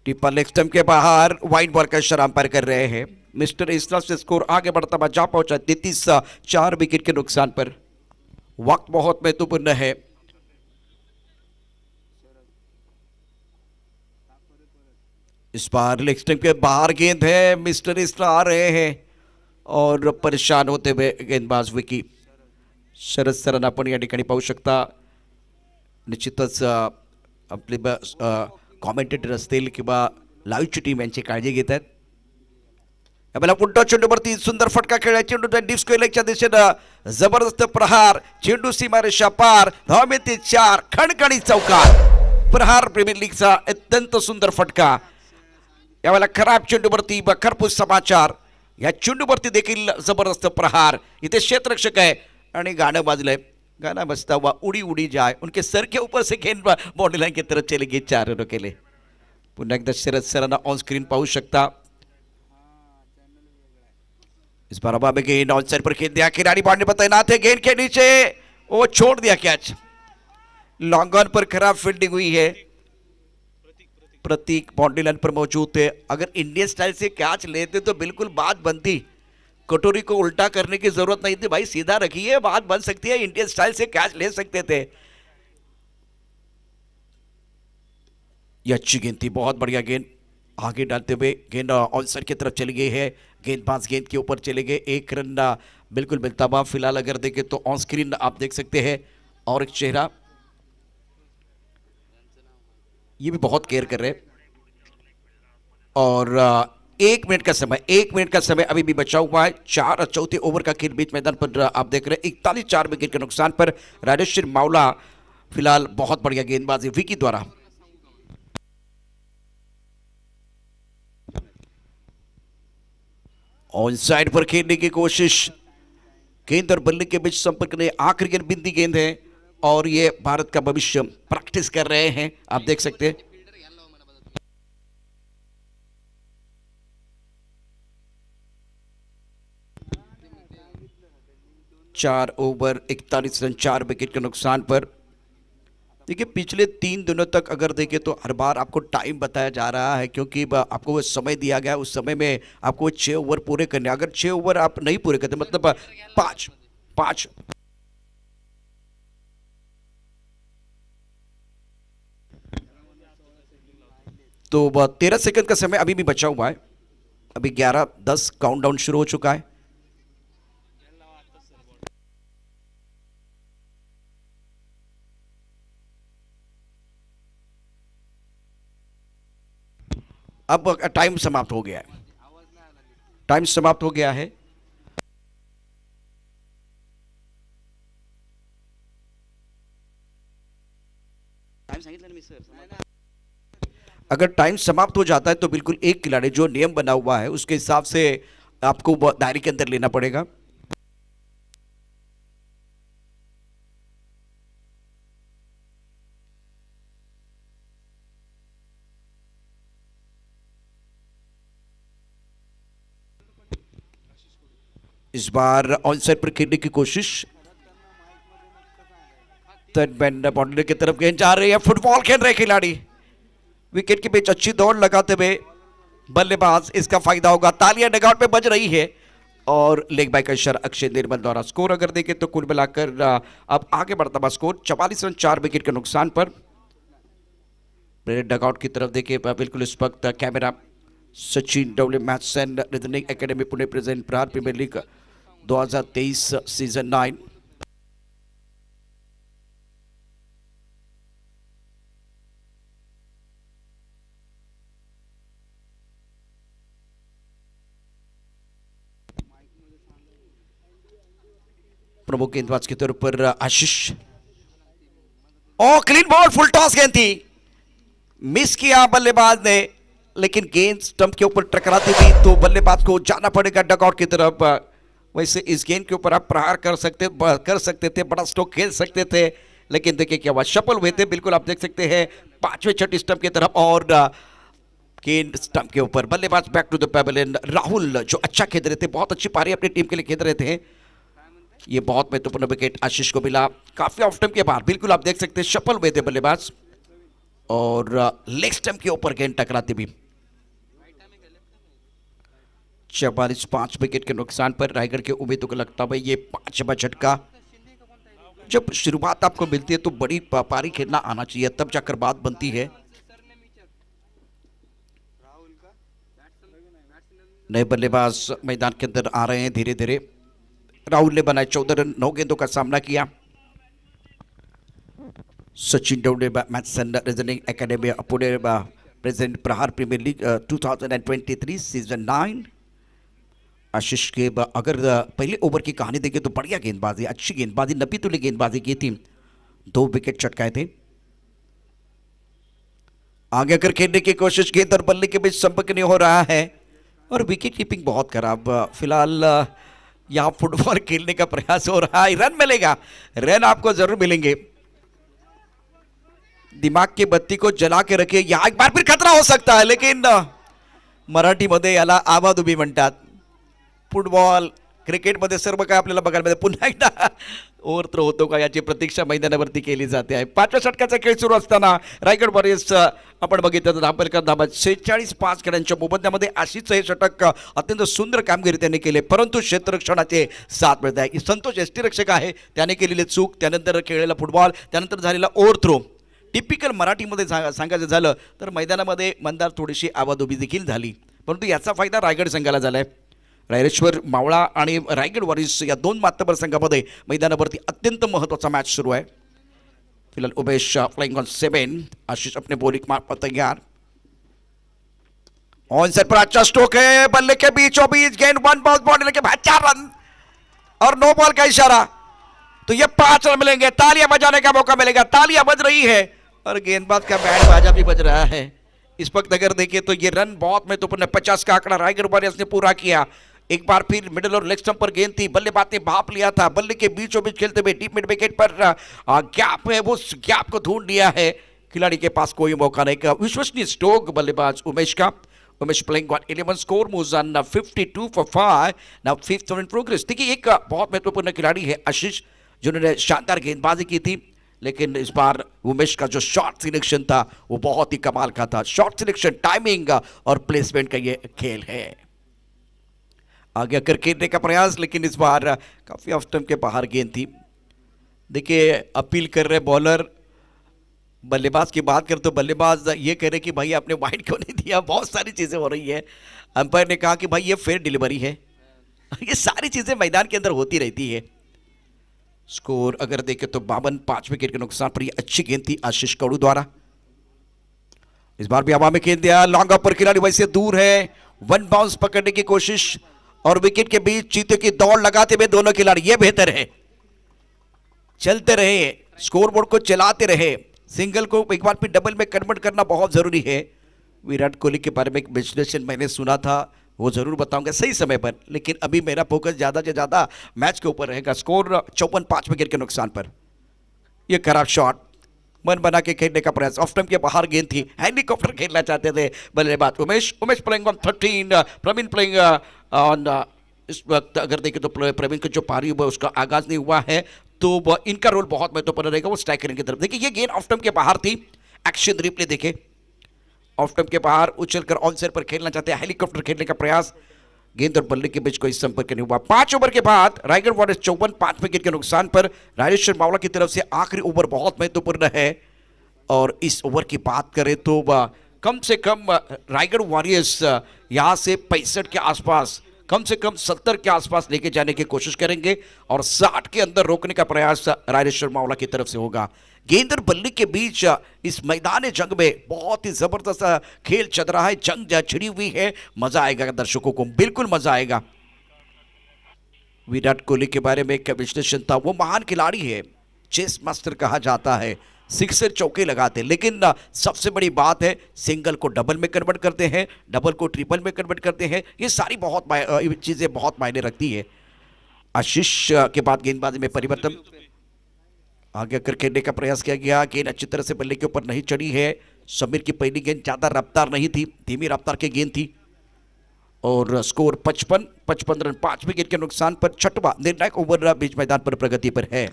टिप्पा लेग स्टंप के बाहर वाइड बॉल का इशारा अंपायर कर रहे हैं। मिस्टर इस्ला से स्कोर आगे बढ़ता हुआ जा पहुंचा 33 4 विकेट के नुकसान पर। वक्त बहुत महत्वपूर्ण है। इस बार लेग स्टंप के बाहर गेंद है, मिस्टर इस्ला आ रहे हैं और परेशान होते हुए गेंदबाज विकी। शरद सरांना आपण या ठिकाणी पाहू शकता। निश्चितच आपले कॉमेंटेटर असतील किंवा लाईव्हची टीम यांची काळजी घेत आहेत। आपल्याला पुन्हा चेंडूवरती सुंदर फटका खेळला, चेंडू डीप स्क्वेअर लेगच्या दिशेनं जबरदस्त प्रहार, चेंडू सीमारेषा पार, धावमिती 4, खणखणीत चौकार। प्रहार प्रीमियर लीगचा अत्यंत सुंदर फटका। यावेळेला खराब चेंडूवरती खरपूस समाचार, या चेंडूवरती देखील जबरदस्त प्रहार। इथे क्षेत्ररक्षक आहे आणि गाणं वाजलंय, गाना बजता हुआ उड़ी उड़ी जाए, उनके सर के ऊपर से गेंद बाउंड्री लाइन की तरफ चली गई 4 रनों के लिए। पुन्हा एकदा शरद सरांना ऑन स्क्रीन पाहू शकता। इस बार हवा में गेंद ऑन साइड पर खेल दिया, खिलाड़ी बाउंड्री पर तैनात है, गेंद के नीचे वो छोड़ दिया कैच। लॉन्ग ऑन पर खराब फील्डिंग हुई है। प्रतीक बाउंड्री लाइन पर मौजूद है। अगर इंडियन स्टाइल से कैच लेते तो बिल्कुल बात बनती, कटोरी को उल्टा करने की जरूरत नहीं थी भाई, सीधा रखिए, बात बन सकती है। इंडियन स्टाइल से कैच ले सकते थे। यह अच्छी गेंद थी, बहुत बढ़िया गेंद। आगे डालते हुए गेंद ऑन साइड की तरफ चली गई है, गेंदबाज गेंद के ऊपर चले गए। 1 रन बिल्कुल मिलता हुआ। फिलहाल अगर देखें तो ऑन स्क्रीन आप देख सकते हैं और एक चेहरा, ये भी बहुत केयर कर रहे हैं। और 1 मिनट का समय अभी भी बचा हुआ है। 4 और चौथे ओवर का खेल बीच मैदान पर आप देख रहे हैं। 41 4 विकेट के नुकसान पर रायरेश्वर मावला। फिलहाल बहुत बढ़िया गेंदबाजी विकी द्वारा। ऑन साइड पर खेलने की कोशिश, गेंद और बल्ले के बीच संपर्क ने आखिरी गेंद बिंदी गेंद है और ये भारत का भविष्य प्रैक्टिस कर रहे हैं, आप देख सकते हैं। चार ओवर 41 रन 4 विकेट के नुकसान पर देखिए पिछले 3 दिनों तक अगर देखें तो हर बार आपको टाइम बताया जा रहा है, क्योंकि आपको वो समय दिया गया है, उस समय में आपको वो 6 ओवर पूरे करने, अगर 6 ओवर आप नहीं पूरे करते मतलब 5 तो 13 सेकंड का समय अभी भी बचा हुआ है। अभी 11:10 काउंटडाउन शुरू हो चुका है। अब टाइम समाप्त हो गया है, टाइम समाप्त हो गया है। अगर टाइम समाप्त हो जाता है तो बिल्कुल एक खिलाड़ी जो नियम बना हुआ है उसके हिसाब से आपको दायरे के अंदर लेना पड़ेगा। इस बार ऑन साइड पर खेलने की कोशिश, थर्ड मैन बाउंड्री की तरफ गेंद जा रही है, फुटबॉल खेल रहे खिलाड़ी, विकेट के बीच अच्छी दौड़ लगाते हुए बल्लेबाज, इसका फायदा होगा। तालियां डगआउट में बज रही है और लेग बाय का इशारा अक्षय निर्मल द्वारा। स्कोर अगर देखें तो कुल मिलाकर अब आगे बढ़ता हुआ स्कोर 44 रन 4 विकेट के नुकसान पर। डगआउट की तरफ देखिए बिल्कुल इस वक्त camera Sachin W maths and reasoning academy Pune present Prahar premier league 2023 season 9। प्रमुख गेंदबाज के तौर पर आशीष, ओ क्लीन बॉल, फुल टॉस गेंद थी, मिस किया बल्लेबाज ने, लेकिन गेंद स्टंप के ऊपर टकराती थी तो बल्लेबाज को जाना पड़ेगा डगआउट की तरफ। वैसे इस गेंद के ऊपर आप प्रहार कर सकते थे, बड़ा स्ट्रोक खेल सकते थे, लेकिन देखिए क्या हुआ, सफल हुए थे। बिल्कुल आप देख सकते हैं 5वें छठी स्टंप की तरफ और गेंद स्टंप के ऊपर। बल्लेबाज back to the pavilion. Rahul जो अच्छा खेल रहे थे, बहुत अच्छी पारी अपनी टीम के लिए खेल रहे थे। ये बहुत महत्वपूर्ण विकेट आशीष को मिला काफी ऑफ टाइम के बाद। बिल्कुल आप देख सकते हैं सफल हुए थे बल्लेबाज और लेग स्टंप के ऊपर गेंद टकराती भी। 44 विकेट के नुकसान पर रायगढ़ के उम्मीदों को लगता है ये 5वां झटका। जब शुरुआत आपको मिलती है तो बड़ी पारी खेलना आना चाहिए, तब जाकर बात बनती है। नए बल्लेबाज मैदान के अंदर आ रहे हैं धीरे धीरे। राहुल ने बनाए 14 रन, 9 गेंदों का सामना किया। Sachin Dode maths and reasoning academy Pune present Prahar premier league 2023 season 9। Ashish के अगर पहले ओवर की कहानी देखें तो बढ़िया गेंदबाजी, अच्छी गेंदबाजी, नबी तुल्य गेंदबाजी की थी, 2 विकेट चटकाए थे। आगे अगर खेलने की कोशिश, गेंद और बल्ले के बीच संपर्क नहीं हो रहा है और विकेट कीपिंग बहुत खराब। फिलहाल यहां फुटबॉल खेलने का प्रयास हो रहा है, रन मिलेगा, रन आपको जरूर मिलेंगे। दिमाग की बत्ती को जला के रखिए, यहां एक बार फिर खतरा हो सकता है, लेकिन मराठीमध्ये याला आवाज उभी म्हणतात। फुटबॉल क्रिकेटमध्ये सर्व काय आपल्याला बघायला मिळते। पुन्हा एकदा ओव्हरथ्रो होतो का याची प्रतीक्षा मैदानावरती केली जाते आहे। 5व्या षटकाचा खेळ सुरू असताना रायगड वॉरियर्स आपण बघितलं तर धापलकर धाबा 46-5 खेळांच्या मोबदल्यामध्ये आशीष हे षटक अत्यंत सुंदर कामगिरी त्यांनी केले, परंतु क्षेत्ररक्षणाचे साथ मिळत आहे। संतोष यष्टीरक्षक आहे, त्याने केलेली चूक, त्यानंतर खेळलेला फुटबॉल, त्यानंतर झालेला ओव्हरथ्रो, टिपिकल मराठीमध्ये सांगायचं झालं तर मैदानामध्ये मंदार थोडीशी आवाजउभी देखील झाली, परंतु याचा फायदा रायगड संघाला झालाय। रायरेश्वर मावळा आणि रायगड वॉरियर्स या 2 मातबर संघामध्ये मैदानावरती अत्यंत महत्त्वाचा मॅच सुरू आहे। फिलहाल उमेश फ्लाइंग ऑन 7, आशीष अपने बॉलिंग मार्फत तैयार। ऑन साइड पर अच्छा स्ट्रोक है, बल्ले के बीचों बीच गेंद, 1 बाउंस बॉल लेके 4 रन और नो बॉल का इशारा, तो ये 5 रन मिलेंगे। तालियां बजाने का मौका मिलेगा, तालियां बज रही है और गेंदबाज का बैंड बाजा भी बज रहा है। इस वक्त अगर देखिए तो ये रन बहुत महत्वपूर्ण, 50 का आंकड़ा रायगढ़ वॉरियर्स ने पूरा किया। एक बार फिर मिडिल और लेग स्टंप पर गेंद थी, बल्लेबाज ने भाप लिया था, बल्ले के बीचों बीच खेलते हुए डीप मिड विकेट पर गैप है, वो गैप को ढूंढ लिया है। खिलाड़ी के पास कोई मौका नहीं का। विश्वसनीय स्ट्रोक बल्लेबाज उमेश का। Umesh playing on 11, score moves on 52 for 5, now 5th in progress. देखिए एक बहुत महत्वपूर्ण खिलाड़ी है आशीष, जिन्होंने शानदार गेंदबाजी की थी, लेकिन इस बार उमेश का जो शॉट सिलेक्शन था वो बहुत ही कमाल का था। शॉट सिलेक्शन, टाइमिंग और प्लेसमेंट का ये खेल है। आगे आकर खेलने का प्रयास, लेकिन इस बार काफी ऑफ स्टंप के बाहर गेंद थी। देखिए अपील कर रहे बॉलर, बल्लेबाज की बात करें तो बल्लेबाज ये कह रहे कि भाई आपने वाइड क्यों नहीं दिया, बहुत सारी चीजें हो रही है। अंपायर ने कहा कि भाई ये फेयर डिलीवरी है। ये सारी चीजें मैदान के अंदर होती रहती है। स्कोर अगर देखें तो 52, 5 विकेट के नुकसान पर ये अच्छी गेंद थी आशीष कड़ू द्वारा। इस बार भी हवा में खेल दिया, लॉन्ग अप पर खिलाड़ी वैसे दूर है, वन बाउंस पकड़ने की कोशिश और विकेट के बीच चीते की दौड़ लगाते हुए दोनों खिलाड़ी, ये बेहतर है। चलते रहे, स्कोर बोर्ड को चलाते रहे, सिंगल को एक बार फिर डबल में कन्वर्ट करना बहुत जरूरी है। विराट कोहली के बारे में एक विश्लेषण मैंने सुना था, वो जरूर बताऊंगा सही समय पर, लेकिन अभी मेरा फोकस ज्यादा से ज्यादा मैच के ऊपर रहेगा। स्कोर 54, 5 विकेट के नुकसान पर। यह खराब शॉट, मन बना के खेलने का प्रयास, ऑफ स्टंप के बाहर गेंद थी, हेलीकॉप्टर खेलना चाहते थे बल्लेबाज Umesh. Umesh playing on 13, Pravin playing on. इस वक्त अगर देखें तो प्रवीण का जो पारी हुआ उसका आगाज नहीं हुआ है, तो इनका रोल बहुत महत्वपूर्ण रहेगा, वो स्ट्राइकर की तरफ। देखिए ये गेंद ऑफ स्टंप के बाहर थी, एक्शन रिप्ले देखे, ऑफ स्टंप के बाहर उछलकर ऑन साइड पर खेलना चाहते हैं, हेलीकॉप्टर खेलने का प्रयास, गेंद और बल्ले के बीच कोई संपर्क नहीं हुआ। 5 ओवर के बाद रायगढ़ वॉरियर्स 54, 5 विकेट के नुकसान पर। राजेश्वर मावला की तरफ से आखिरी ओवर बहुत महत्वपूर्ण है, और इस ओवर की बात करें तो कम से कम रायगढ़ वॉरियर्स यहां से 65 के आसपास, कम से कम 70 के आसपास लेके जाने की कोशिश करेंगे, और 60 के अंदर रोकने का प्रयास राजेश्वर मावला की तरफ से होगा। गेंद और बल्ले के बीच इस मैदान जंग में बहुत ही जबरदस्त खेल चल रहा है, जंग छिड़ी हुई है, मजा आएगा दर्शकों को, बिल्कुल मजा आएगा। विराट कोहली के बारे में एक विश्लेषण था, वो महान खिलाड़ी है, चेस मास्टर कहा जाता है, सिक्सर चौके लगाते, लेकिन सबसे बड़ी बात है सिंगल को डबल में कन्वर्ट करते हैं, डबल को ट्रिपल में कन्वर्ट करते हैं। ये सारी बहुत चीजें बहुत मायने रखती है। आशीष के बाद गेंदबाजी में परिवर्तन, आगे आकर खेलने का प्रयास किया गया, गेंद अच्छी तरह से बल्ले के ऊपर नहीं चढ़ी है। समीर की पहली गेंद ज्यादा रफ्तार नहीं थी, धीमी रफ्तार की गेंद थी, और स्कोर 55 रन, 5 विकेट के नुकसान पर। छठवां निर्णायक ओवर बीच मैदान पर प्रगति पर है।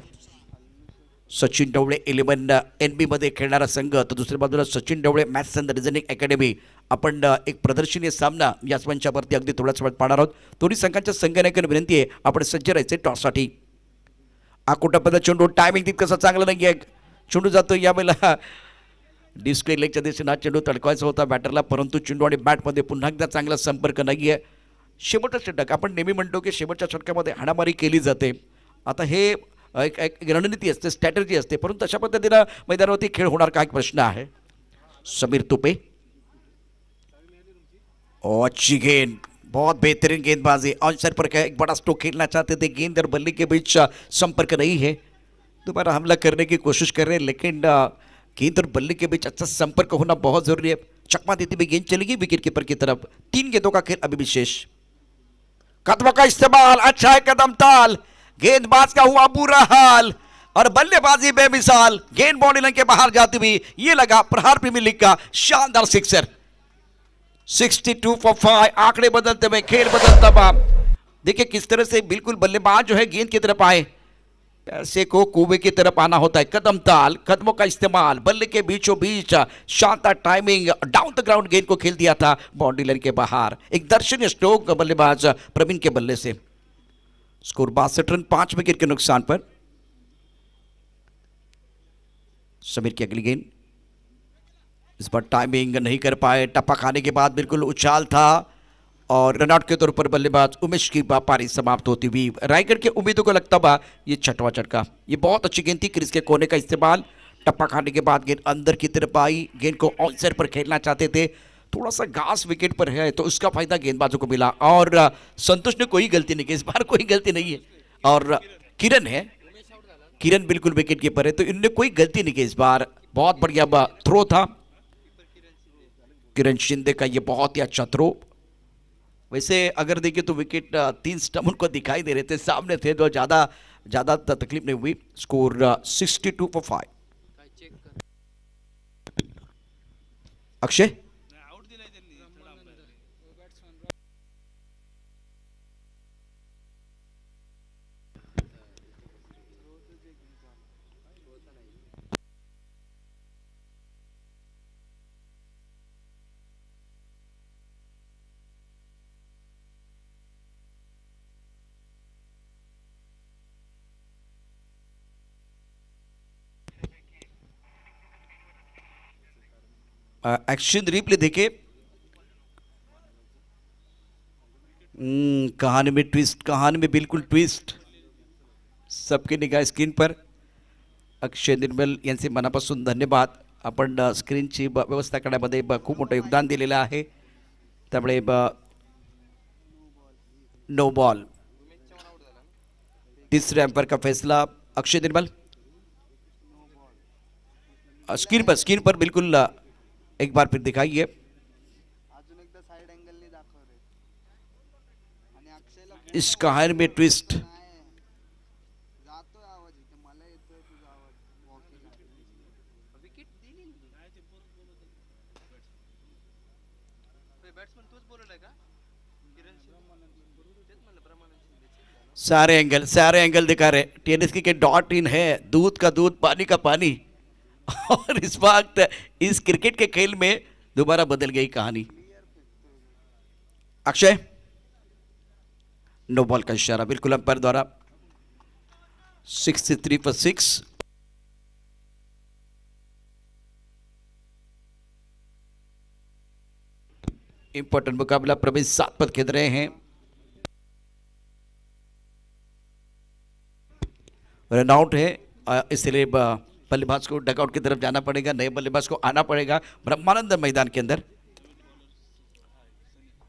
सचिन ढवळे 11 NB मध्ये खेळणारा संघ, तर दुसऱ्या बाजूला सचिन ढवळे मॅथ्स अँड रिझनिंग अकॅडमी। आपण एक प्रदर्शनीय सामना याच मंचावरती अगदी थोड्याच वेळात पाहणार आहोत। दोन्ही संघांच्या संघनायकांना विनंती आहे आपण सज्ज राहायचे टॉससाठी। आकुटापदा चेंडू, टायमिंग तितकंसं चांगलं नाही आहे, चेंडू जातो यावेळेला डिस्क लेगच्या दिशेने हा चेंडू तडकवायचा होता बॅटरला, परंतु चेंडू आणि बॅटमध्ये पुन्हा एकदा चांगला संपर्क नाही आहे। शेवटचा षटक, आपण नेहमी म्हणतो की शेवटच्या षटकामध्ये हाणामारी केली जाते, आता हे एक रणनीती असते, स्ट्रॅटर्जी असते, परंतु अशा पद्धतीनं मैदानावरती खेळ होणार का, एक प्रश्न आहे। समीर तुपे, अच्छी गेंद, बहुत बेहतरीन गेंदबाजी, ऑन साइड पर एक बड़ा स्ट्रोक खेलना चाहते थे, गेंद और बल्ले के बीच संपर्क नहीं है, दोबारा हमला करने की कोशिश कर रहे हैं, लेकिन गेंद और बल्ले के बीच अच्छा संपर्क होना बहुत जरूरी है। चकमा देती हुई गेंद चलेगी विकेट कीपर की तरफ। 3 गेंदों का खेल अभी भी शेष। कदमों का इस्तेमाल, अच्छा है कदम ताल, गेंदबाज का हुआ बुरा हाल, और बल्लेबाजी बेमिसाल, गेंद बॉडी लाइन के बाहर जाती हुई, ये लगा प्रहार प्रीमियर लीग का शानदार सिक्सर। 62 for 5, आंकड़े बदलते हुए खेल बदलता हुआ। देखिए किस तरह से बिल्कुल बल्लेबाज जो है गेंद की तरफ आए, पैसे को कुएं की तरफ आना होता है। कदम ताल, कदमों का इस्तेमाल, बल्ले के बीचों बीच शानदार टाइमिंग, डाउन द ग्राउंड गेंद को खेल दिया था बाउंड्री लाइन के बाहर। एक दर्शनीय स्ट्रोक बल्लेबाज प्रवीण के बल्ले से। स्कोर 62 रन, 5 विकेट के नुकसान पर। समीर की अगली गेंद, इस पर टाइमिंग नहीं कर पाए, टप्पा खाने के बाद बिल्कुल उछाल था, और रनआउट के तौर पर बल्लेबाज उमेश की पारी समाप्त होती हुई। रायगढ़ के उम्मीदों को लगता हुआ ये छठवां झटका, ये बहुत अच्छी गेंद थी, क्रीज के कोने का इस्तेमाल, टप्पा खाने के बाद गेंद अंदर की तरफ आई, गेंद को ऑन साइड पर खेलना चाहते थे, थोड़ा सा घास विकेट पर है तो उसका फायदा गेंदबाजों को मिला, और संतोष ने कोई गलती नहीं की, इस बार कोई गलती नहीं है, और किरण है, किरण बिल्कुल विकेट कीपर है, तो इनने कोई गलती नहीं की इस बार। बहुत बढ़िया थ्रो था किरण शिंदे का, ये बहुत ही अच्छा थ्रो। वैसे अगर देखिए तो विकेट 3 स्टंप उनको दिखाई दे रहे थे, सामने थे, तो ज्यादा तकलीफ नहीं हुई। Score 62 for 5। Akshay, action replay देखे। कहानी में ट्विस्ट, कहानी में बिलकुल ट्विस्ट। सबकी निगाह स्क्रीन पर। अक्षय निर्मल यांचे मनापासून धन्यवाद। आपण स्क्रीनची व्यवस्था करण्यामध्ये खूप मोठं योगदान दिलेलं आहे। त्यामुळे नो बॉल। तीसरे एम्पायर का फैसला अक्षय निर्मल। स्क्रीन पर बिल्कुल एक बार फिर दिखाइए। इस कहानी में ट्विस्ट। सारे एंगल दिखा रहे। टेनिस की डॉट इन है, दूध का दूध पानी का पानी। और इस वक्त इस क्रिकेट के खेल में दोबारा बदल गई कहानी। अक्षय, नो बॉल का इशारा बिल्कुल अंपायर द्वारा। 63 for 6। इंपॉर्टेंट मुकाबला प्रवेश 7 पर खेल रहे हैं। रन आउट है, इसलिए बल्लेबाज को डगआउट की तरफ जाना पड़ेगा। नए बल्लेबाज को आना पड़ेगा ब्रह्मानंद मैदान के अंदर।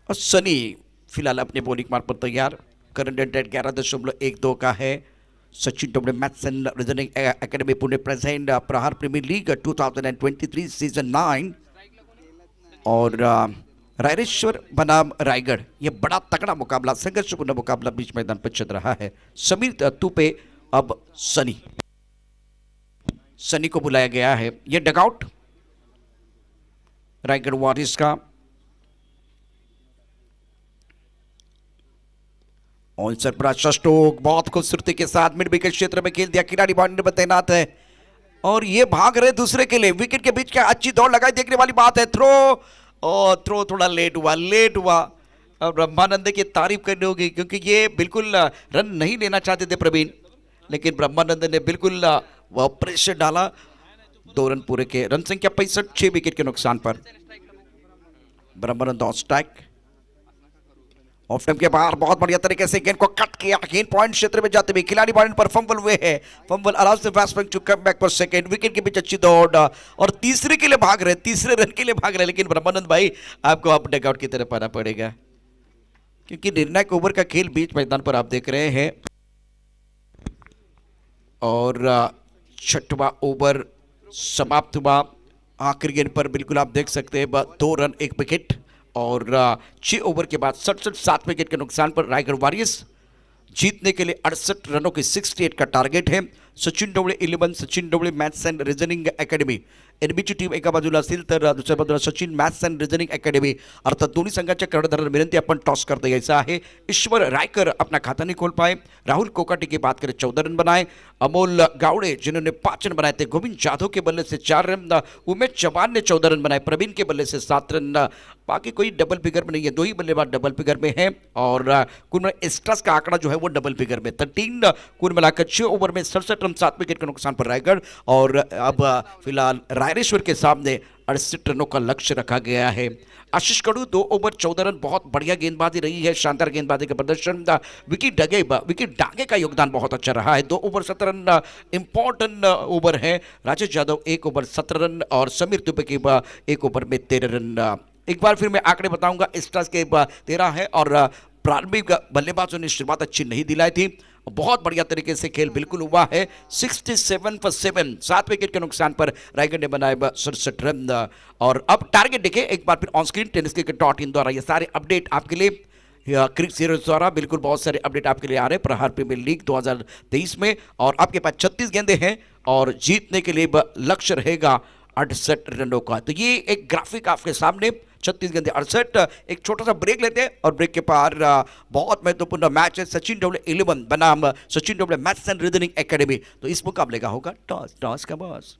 और सनी फिलहाल अपने बॉलिंग मार्ग पर तैयार। करंट रेट 11.12 का है। Sachin Dobale maths and reasoning academy Pune present Prahar premier league 2023 season 9। और रायरेश्वर बनाम रायगढ़, ये बड़ा तगड़ा मुकाबला, संघर्षपूर्ण मुकाबला बीच मैदान पर चल रहा है। समीर तुपे अब सनी को बुलाया गया है। ये डगआउट रायगढ़ वॉरियर्स का। और सरफराज स्ट्रोक बहुत खूबसूरती के साथ मिड विकेट क्षेत्र में खेल दिया। खिलाड़ी बाउंड्री पर तैनात है और ये भाग रहे दूसरे के लिए। विकेट के बीच क्या अच्छी दौड़ लगाई, देखने वाली बात है। थ्रो थोड़ा लेट हुआ। और ब्रह्मानंद की तारीफ करनी होगी क्योंकि ये बिल्कुल रन नहीं लेना चाहते थे प्रवीण, लेकिन ब्रह्मानंद ने बिल्कुल वह प्रेशर डाला। 2 रन पूरे के। रन संख्या 65, 6 विकेट के नुकसान पर। ब्रह्मानंद ऑन स्ट्राइक। ऑफ टाइम के बाहर बहुत बढ़िया तरीके से गेंद को कट किया। गेंद पॉइंट क्षेत्र में जाते हुए खिलाड़ी बाउंड्री पर फंबल हुए हैं। Fumble allows the batsman to come back for second. Wicket के बीच अच्छी दौड़ और तीसरे के लिए भाग रहे, तीसरे रन के लिए भाग रहे। लेकिन ब्रह्मानंद भाई आपको अब डगआउट की तरफ आना पड़ेगा क्योंकि निर्णायक ओवर का खेल बीच मैदान पर आप देख रहे हैं। और 6वां ओवर समाप्त हुआ। आखिरी गेंद पर बिल्कुल आप देख सकते हैं 2 रन 1 विकेट। और 6 ओवर के बाद 67 7 विकेट के नुकसान पर रायगढ़ वॉरियर्स जीतने के लिए 68 रनों की 68 का टारगेट है। Sachin Dobale 11, Sachin Dobale maths and reasoning academy एनबीची टीम एका बाजूला असेल तर दुसऱ्या बाजूला Sachin maths and reasoning academy, अर्थात दोन्ही संघाच्या कर्णधारांना विनंती आपण टॉस करते यायचं आहे। ईश्वर रायकर अपना खाता नहीं खोल पाए। राहुल कोकाटी की बात करें 14 रन बनाए। अमोल गावड़े जिन्होंने 5 रन बनाए थे। गोविंद जाधव के बल्ले से 4 रन। उमेश चौहान ने 14 रन बनाए। प्रवीण के बल्ले से 7 रन। बाकी कोई डबल फिगर में नहीं है, 2 ही बल्लेबाज डबल फिगर में हैं। और कुल एक्स्ट्रास का आंकड़ा जो है वो डबल फिगर में 13। कुल मिलाकर 6 ओवर में 67 रन 7 विकेट के नुकसान पर रायगढ़। और अब फिलहाल रायरेश्वर के सामने 68 रनों का लक्ष्य रखा गया है। आशीष कडू 2 ओवर 14 रन, बहुत बढ़िया गेंदबाजी रही है, शानदार गेंदबाजी का प्रदर्शन। विकेट डांगे का योगदान बहुत अच्छा रहा है। 2 ओवर 17 रन इंपॉर्टेंट ओवर है। राजेश यादव 1 ओवर 17 रन और समीर दुबे की 1 ओवर में 13 रन। एक बार फिर मैं आंकड़े बताऊंगा। एक्स्ट्रास के 13 है और प्रारंभिक बल्लेबाजों ने शुरुआत अच्छी नहीं दिलाई थी। बहुत बढ़िया तरीके से खेल बिल्कुल हुआ है। 67 for 7, 7 विकेट के नुकसान पर रायगढ़ ने बनाए 67 रन। और अब टारगेट देखें एक बार फिर ऑन स्क्रीन tenniscricket.in द्वारा ये सारे अपडेट आपके लिए क्रिक सीरीज द्वारा बिल्कुल बहुत सारे अपडेट आपके लिए आ रहे हैं प्रहार प्रीमियर लीग 2023 में। और आपके पास 36 गेंदे हैं और जीतने के लिए लक्ष्य रहेगा 68 रनों का। तो ये एक ग्राफिक आपके सामने, 36 गेंदे 68। एक छोटा सा ब्रेक लेते हैं और ब्रेक के पार बहुत महत्वपूर्ण मैच है। सचिन डोबळे 11 बनाम Sachin Dobale maths and reasoning academy. तो इस मुकाबले का होगा टॉस का बॉस।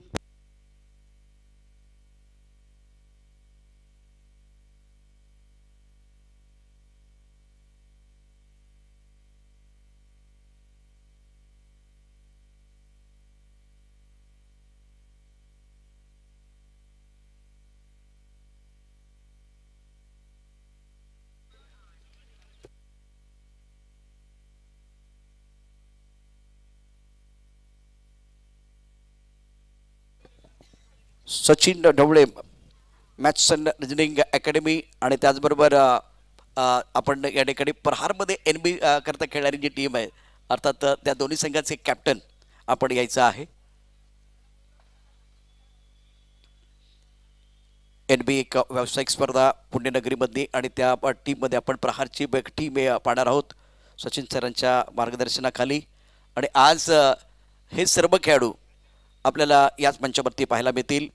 सचिन ढवळे मॅथ्सन रिजनिंग अकॅडमी आणि त्याचबरोबर आपण या ठिकाणी प्रहारमध्ये NB करता खेळणारी जी टीम आहे अर्थात त्या दोन्ही संघाचे कॅप्टन आपण यायचं आहे. NB एक व्यावसायिक स्पर्धा पुण्यनगरीमध्ये आणि त्या टीममध्ये आपण प्रहारची टीम पाहणार आहोत सचिन सरांच्या मार्गदर्शनाखाली. आणि आज हे सर्व खेळाडू आपल्याला याच मंचावरती पाहायला मिळतील.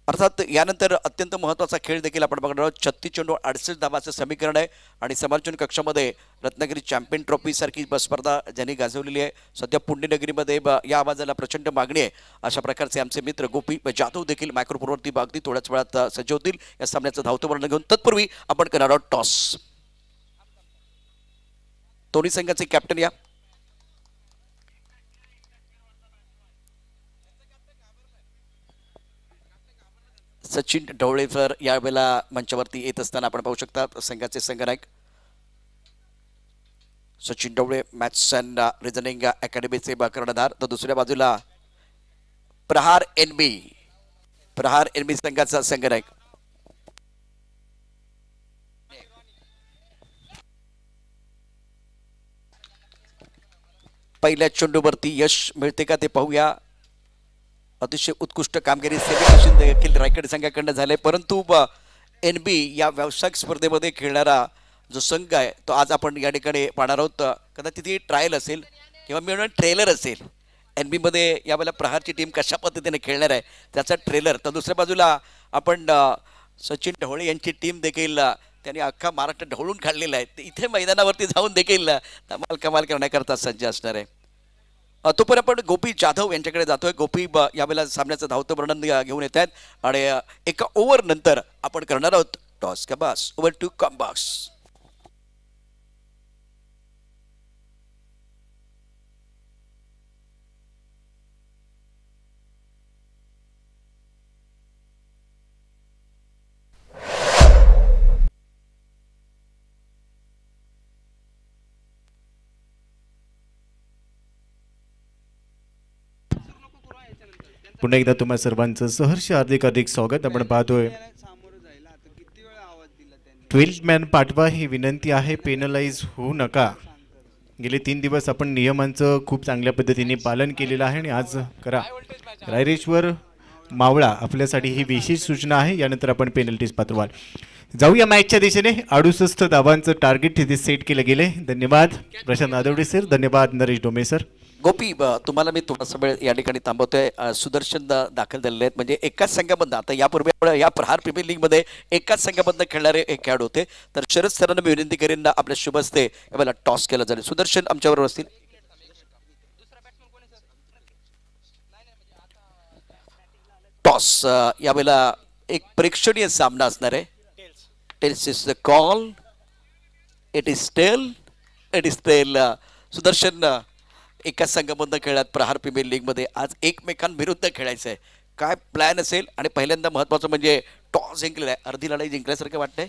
अर्थात यानंतर अत्यंत महत्त्वाचा खेळ देखील आपण बघणार आहोत. 36 चेंडू 68 धावाचं समीकरण आहे आणि समालोचन कक्षामध्ये रत्नागिरी चॅम्पियन ट्रॉफी सारखी स्पर्धा ज्यांनी गाजवलेली आहे. सध्या पुण्यनगरीमध्ये या आवाजाला प्रचंड मागणी आहे. अशा प्रकारचे आमचे मित्र गोपी जाधव देखील मायक्रोफोनवरती अगदी थोड्याच वेळात सज्ज होतील या सामन्याचं धावतं वर्णन घेऊन. तत्पूर्वी आपण करणार आहोत टॉस. दोन्ही संघाचे कॅप्टन या. सचिन ढवळे सर यावेळेला मंचावरती येत असताना आपण पाहू शकता संघाचे संघनायक सचिन ढवळे मॅथ्स अँड रिजनिंग अकॅडमीचे कर्णधार. तर दुसऱ्या बाजूला प्रहार NB संघाचा संघनायक पहिल्या चेंडूवरती यश मिळते का ते पाहूया. अतिशय उत्कृष्ट कामगिरी सेलिब्रेशन देखील रायगड संघाकडनं झाले. परंतु NB या व्यावसायिक स्पर्धेमध्ये खेळणारा जो संघ आहे तो आज आपण या ठिकाणी पाहणार आहोत. कदाचित ती ट्रायल असेल किंवा मी म्हणून ट्रेलर असेल. NB मध्ये यावेळेला प्रहारची टीम कशा पद्धतीने खेळणार आहे त्याचा ट्रेलर. तर दुसऱ्या बाजूला आपण सचिन ढवळे यांची टीम देखील त्यांनी अख्खा महाराष्ट्र ढवळून काढलेला आहे. इथे मैदानावरती जाऊन देखील कमाल करण्याकरता सज्ज असणार आहे. तोपर्यंत आपण गोपी जाधव यांच्याकडे जातोय. गोपी यावेळेला सामन्याचं धावतं वर्णन घेऊन येत आहेत आणि एका ओव्हर नंतर आपण करणार आहोत टॉस का boss. Over to come box. पुन्हा एकदा तुम्हा सर्वांचं सहर्ष हार्दिक स्वागत. आपण पाहतोय 12 मॅन पाठवा ही विनंती आहे. पेनलाइज होऊ नका. गेले 3 दिवस आपण नियमांचं खूप चांगल्या पद्धतीने पालन केलेलं आहे आणि आज करा. रायरेश्वर मावळा आपल्यासाठी ही विशेष सूचना आहे. यानंतर आपण पेनल्टीज पाठवाल. जाऊया मॅचच्या दिशेने. 68 धावांचं टार्गेट तिथे सेट केलं गेले. धन्यवाद प्रशांत नादवडे सर. धन्यवाद नरेश डोमे सर. गोपी तुम्हाला मी थोडासा वेळ या ठिकाणी थांबवतोय. सुदर्शन दाखल झालेले आहेत. म्हणजे एकाच संघाबद्दल आता यापूर्वी या प्रहार प्रीमियर लीगमध्ये एकाच संघाबद्दल खेळणारे एक खेळाडू होते. तर शरद सरांना मी विनंती करेन आपल्या शुभ हस्ते यावेळेला टॉस केला जाईल. सुदर्शन आमच्याबरोबर असतील. टॉस यावेळेला एक प्रेक्षणीय सामना असणार आहे. Tails is the call. It is tail. Sudarshan एकाच संघाबद्दल खेळात प्रहार प्रीमियर लीगमध्ये आज एकमेकांविरुद्ध खेळायचं आहे. काय प्लॅन असेल. आणि पहिल्यांदा महत्त्वाचं म्हणजे टॉस जिंकलेला आहे. अर्धी लढाई जिंकल्यासारखं वाटतंय.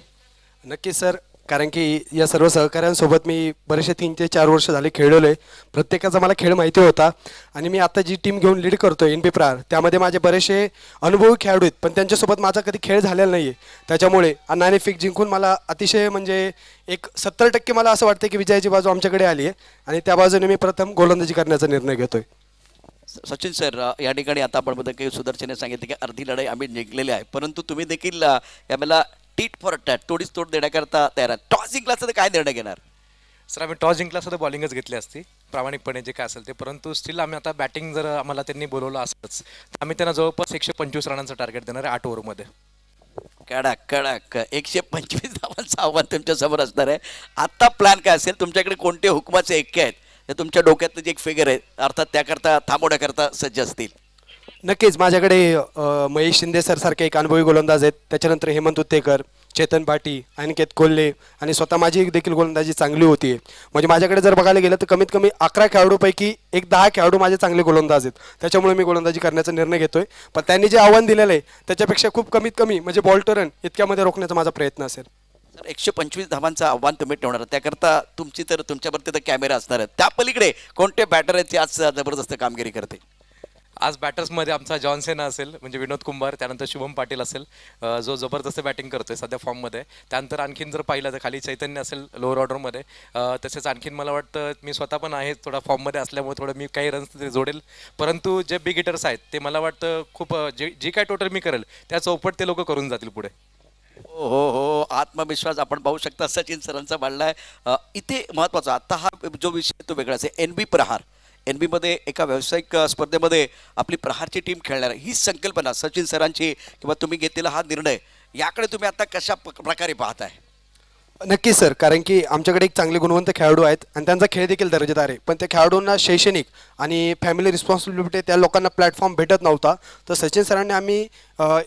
नक्कीच सर. कारण की या सर्व सहकाऱ्यांसोबत मी बरेचसे 3 ते 4 वर्ष झाले खेळलेलो आहे. प्रत्येकाचा मला खेळ माहिती होता आणि मी आता जी टीम घेऊन लीड करतोय NB प्रहार त्यामध्ये माझे बरेचसे अनुभवी खेळाडू आहेत. पण त्यांच्यासोबत माझा कधी खेळ झालेला नाही आहे. त्याच्यामुळे नाणेफेक जिंकून मला अतिशय म्हणजे एक 70% मला असं वाटतं की विजयाची बाजू आमच्याकडे आली आहे आणि त्या बाजूने मी प्रथम गोलंदाजी करण्याचा निर्णय घेतोय. सचिन सर या ठिकाणी आता आपण बघतो की सुदर्शनने सांगितले की अर्धी लढाई आम्ही जिंकलेली आहे. परंतु तुम्ही देखील यावेळेला टीट फॉर टॅट तोडीस तोड देण्याकरता तयार आहे. टॉस जिंकला तर काय निर्णय घेणार. सर आम्ही टॉस जिंकला असं तर बॉलिंगच घेतली असती प्रामाणिकपणे जे काय असेल ते. परंतु स्टील आम्ही आता बॅटिंग जर आम्हाला त्यांनी बोलवलं असंच तर आम्ही त्यांना जवळपास 125 रनांचं टार्गेट देणार आहे 8 ओव्हरमध्ये. कडक 125 धावांचं आव्हान तुमच्या समोर असणार आहे. आता प्लॅन काय असेल. तुमच्याकडे कोणते हुकमाचे एक्के आहेत ते तुमच्या डोक्यातलं जे एक फिगर आहे अर्थात त्याकरता थांबवण्याकरता सज्ज असतील. नक्कीच माझ्याकडे महेश शिंदे सर सारखे एक अनुभवी गोलंदाज आहेत. त्याच्यानंतर हेमंत उत्तेकर, चेतन भाटी, अनिकेत कोल्हे आणि स्वतः माझी देखील गोलंदाजी चांगली होती. म्हणजे माझ्याकडे जर बघायला गेलं तर कमीत कमी 11 खेळाडूपैकी एक 10 खेळाडू माझे चांगले गोलंदाज आहेत. त्याच्यामुळे मी गोलंदाजी करण्याचा निर्णय घेतोय. पण त्यांनी जे आव्हान दिलेलं आहे त्याच्यापेक्षा खूप कमीत कमी म्हणजे बॉल टू रन इतक्यामध्ये रोखण्याचा माझा प्रयत्न असेल. सर 125 धावांचं आव्हान तुम्ही ठेवणार. त्याकरता तुमच्यावरती तर कॅमेरा असणार आहे. त्या पलीकडे कोणते बॅटर आहेत जे आज जबरदस्त कामगिरी करते. आज बॅटर्समध्ये आमचा जॉनसेना असेल म्हणजे विनोद कुंभार, त्यानंतर शुभम पाटील असेल जो जबरदस्त बॅटिंग करतोय सध्या फॉर्ममध्ये. त्यानंतर आणखीन जर पाहिलं तर खाली चैतन्य असेल लोअर ऑर्डरमध्ये. तसेच आणखीन मला वाटतं मी स्वतः पण आहे थोडा फॉर्ममध्ये असल्यामुळे थोडं मी काही रन्स तरी जोडेल. परंतु जे बिग हिटर्स आहेत ते मला वाटतं खूप जी काय टोटल मी करेल त्या चौपट ते लोक करून जातील पुढे. हो, आत्मविश्वास आपण पाहू शकता सचिन सरांचा वाढलाय. इथे महत्त्वाचा आता हा जो विषय तो वेगळाच आहे. NB प्रहार, NB मध्ये एका व्यावसायिक स्पर्धेमध्ये आपली प्रहारची टीम खेळणार ही संकल्पना सचिन सरांची किंवा तुम्ही घेतलेला हा निर्णय याकडे तुम्ही आता कशा प्रकारे पाहताय? नक्कीच सर, कारण की आमच्याकडे एक चांगले गुणवंत खेळाडू आहेत आणि त्यांचा खेळ देखील दर्जेदार आहे. पण त्या खेळाडूंना शैक्षणिक आणि फॅमिली रिस्पॉन्सिबिलिटी त्या लोकांना प्लॅटफॉर्म भेटत नव्हता. तर सचिन सरांनी आम्ही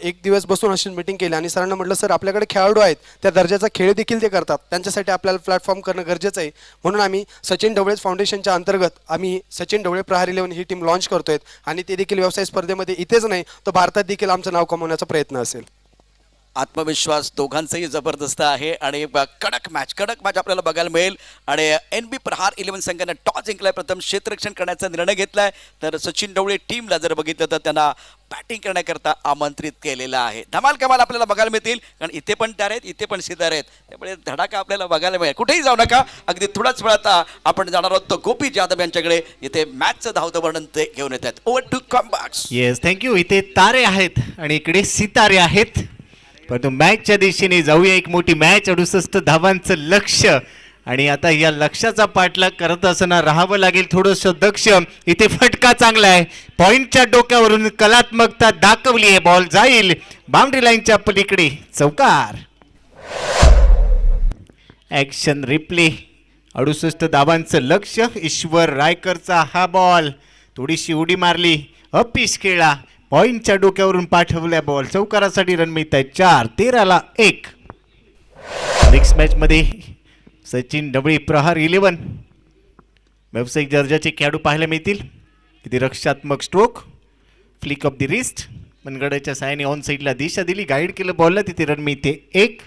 एक दिवस बसून अशी मीटिंग केली आणि सरांना म्हटलं सर आपल्याकडे खेळाडू आहेत त्या दर्जाचा खेळ देखील ते करतात, त्यांच्यासाठी आपल्याला प्लॅटफॉर्म करणं गरजेचं आहे. म्हणून आम्ही सचिन ढवळे फाउंडेशनच्या अंतर्गत आम्ही सचिन ढवळे प्रहार 11 ही टीम लॉन्च करतोय आणि ते देखील व्यवसाय स्पर्धेमध्ये इथेच नाही तर भारतात देखील आमचं नाव कमवण्याचा प्रयत्न असेल. आत्मविश्वास दोघांचाही जबरदस्त आहे आणि कडक मॅच आपल्याला बघायला मिळेल. आणि NB प्रहार 11 संघाने टॉस जिंकलाय, प्रथम क्षेत्ररक्षण करण्याचा निर्णय घेतलाय. तर सचिन ढवळे टीमला जर बघितलं तर त्यांना बॅटिंग करण्याकरता आमंत्रित केलेलं आहे. धमाल कमाल आपल्याला बघायला मिळतील, कारण इथे पण तयार आहेत, इथे पण सिद्धार आहेत, त्यामुळे धडाका आपल्याला बघायला मिळेल. कुठेही जाऊ नका, अगदी थोड्याच वेळात आपण जाणार आहोत गोपी जाधव यांच्याकडे. इथे मॅचचं धावतं वर्णन ते घेऊन येतात. Over to comebacks. Yes, thank you. इथे तारे आहेत आणि इकडे सितारे आहेत. परंतु मॅचच्या दिशेने जाऊया. एक मोठी मॅच, 68 धावांचं लक्ष आणि आता या लक्षाचा पाठलाग करत असताना राहावं लागेल थोडंसं दक्ष. इथे फटका चांगला आहे, पॉइंटच्या डोक्यावरून कलात्मकता दाखवली आहे. बॉल जाईल बाउंड्री लाईनच्या पलीकडे, चौकार. ऍक्शन रिप्ले, 68 धावांचं लक्ष. ईश्वर रायकरचा हा बॉल, थोडीशी उडी मारली, अपीस खेळला, पॉइंटच्या डोक्यावरून पाठवल्या बॉल, चौकारासाठी रन मिळत आहे 4. 13-1. नेक्स्ट मॅच मध्ये सचिन ढवळे प्रहार 11 व्यावसायिक दर्जाचे खेळाडू पाहायला मिळतील. तिथे रक्षात्मक stroke, flick off the wrist, मनगडाच्या साहाय्याने ऑन साईडला दिशा दिली, गाईड केलं बॉलला, तिथे रन मिळते 1.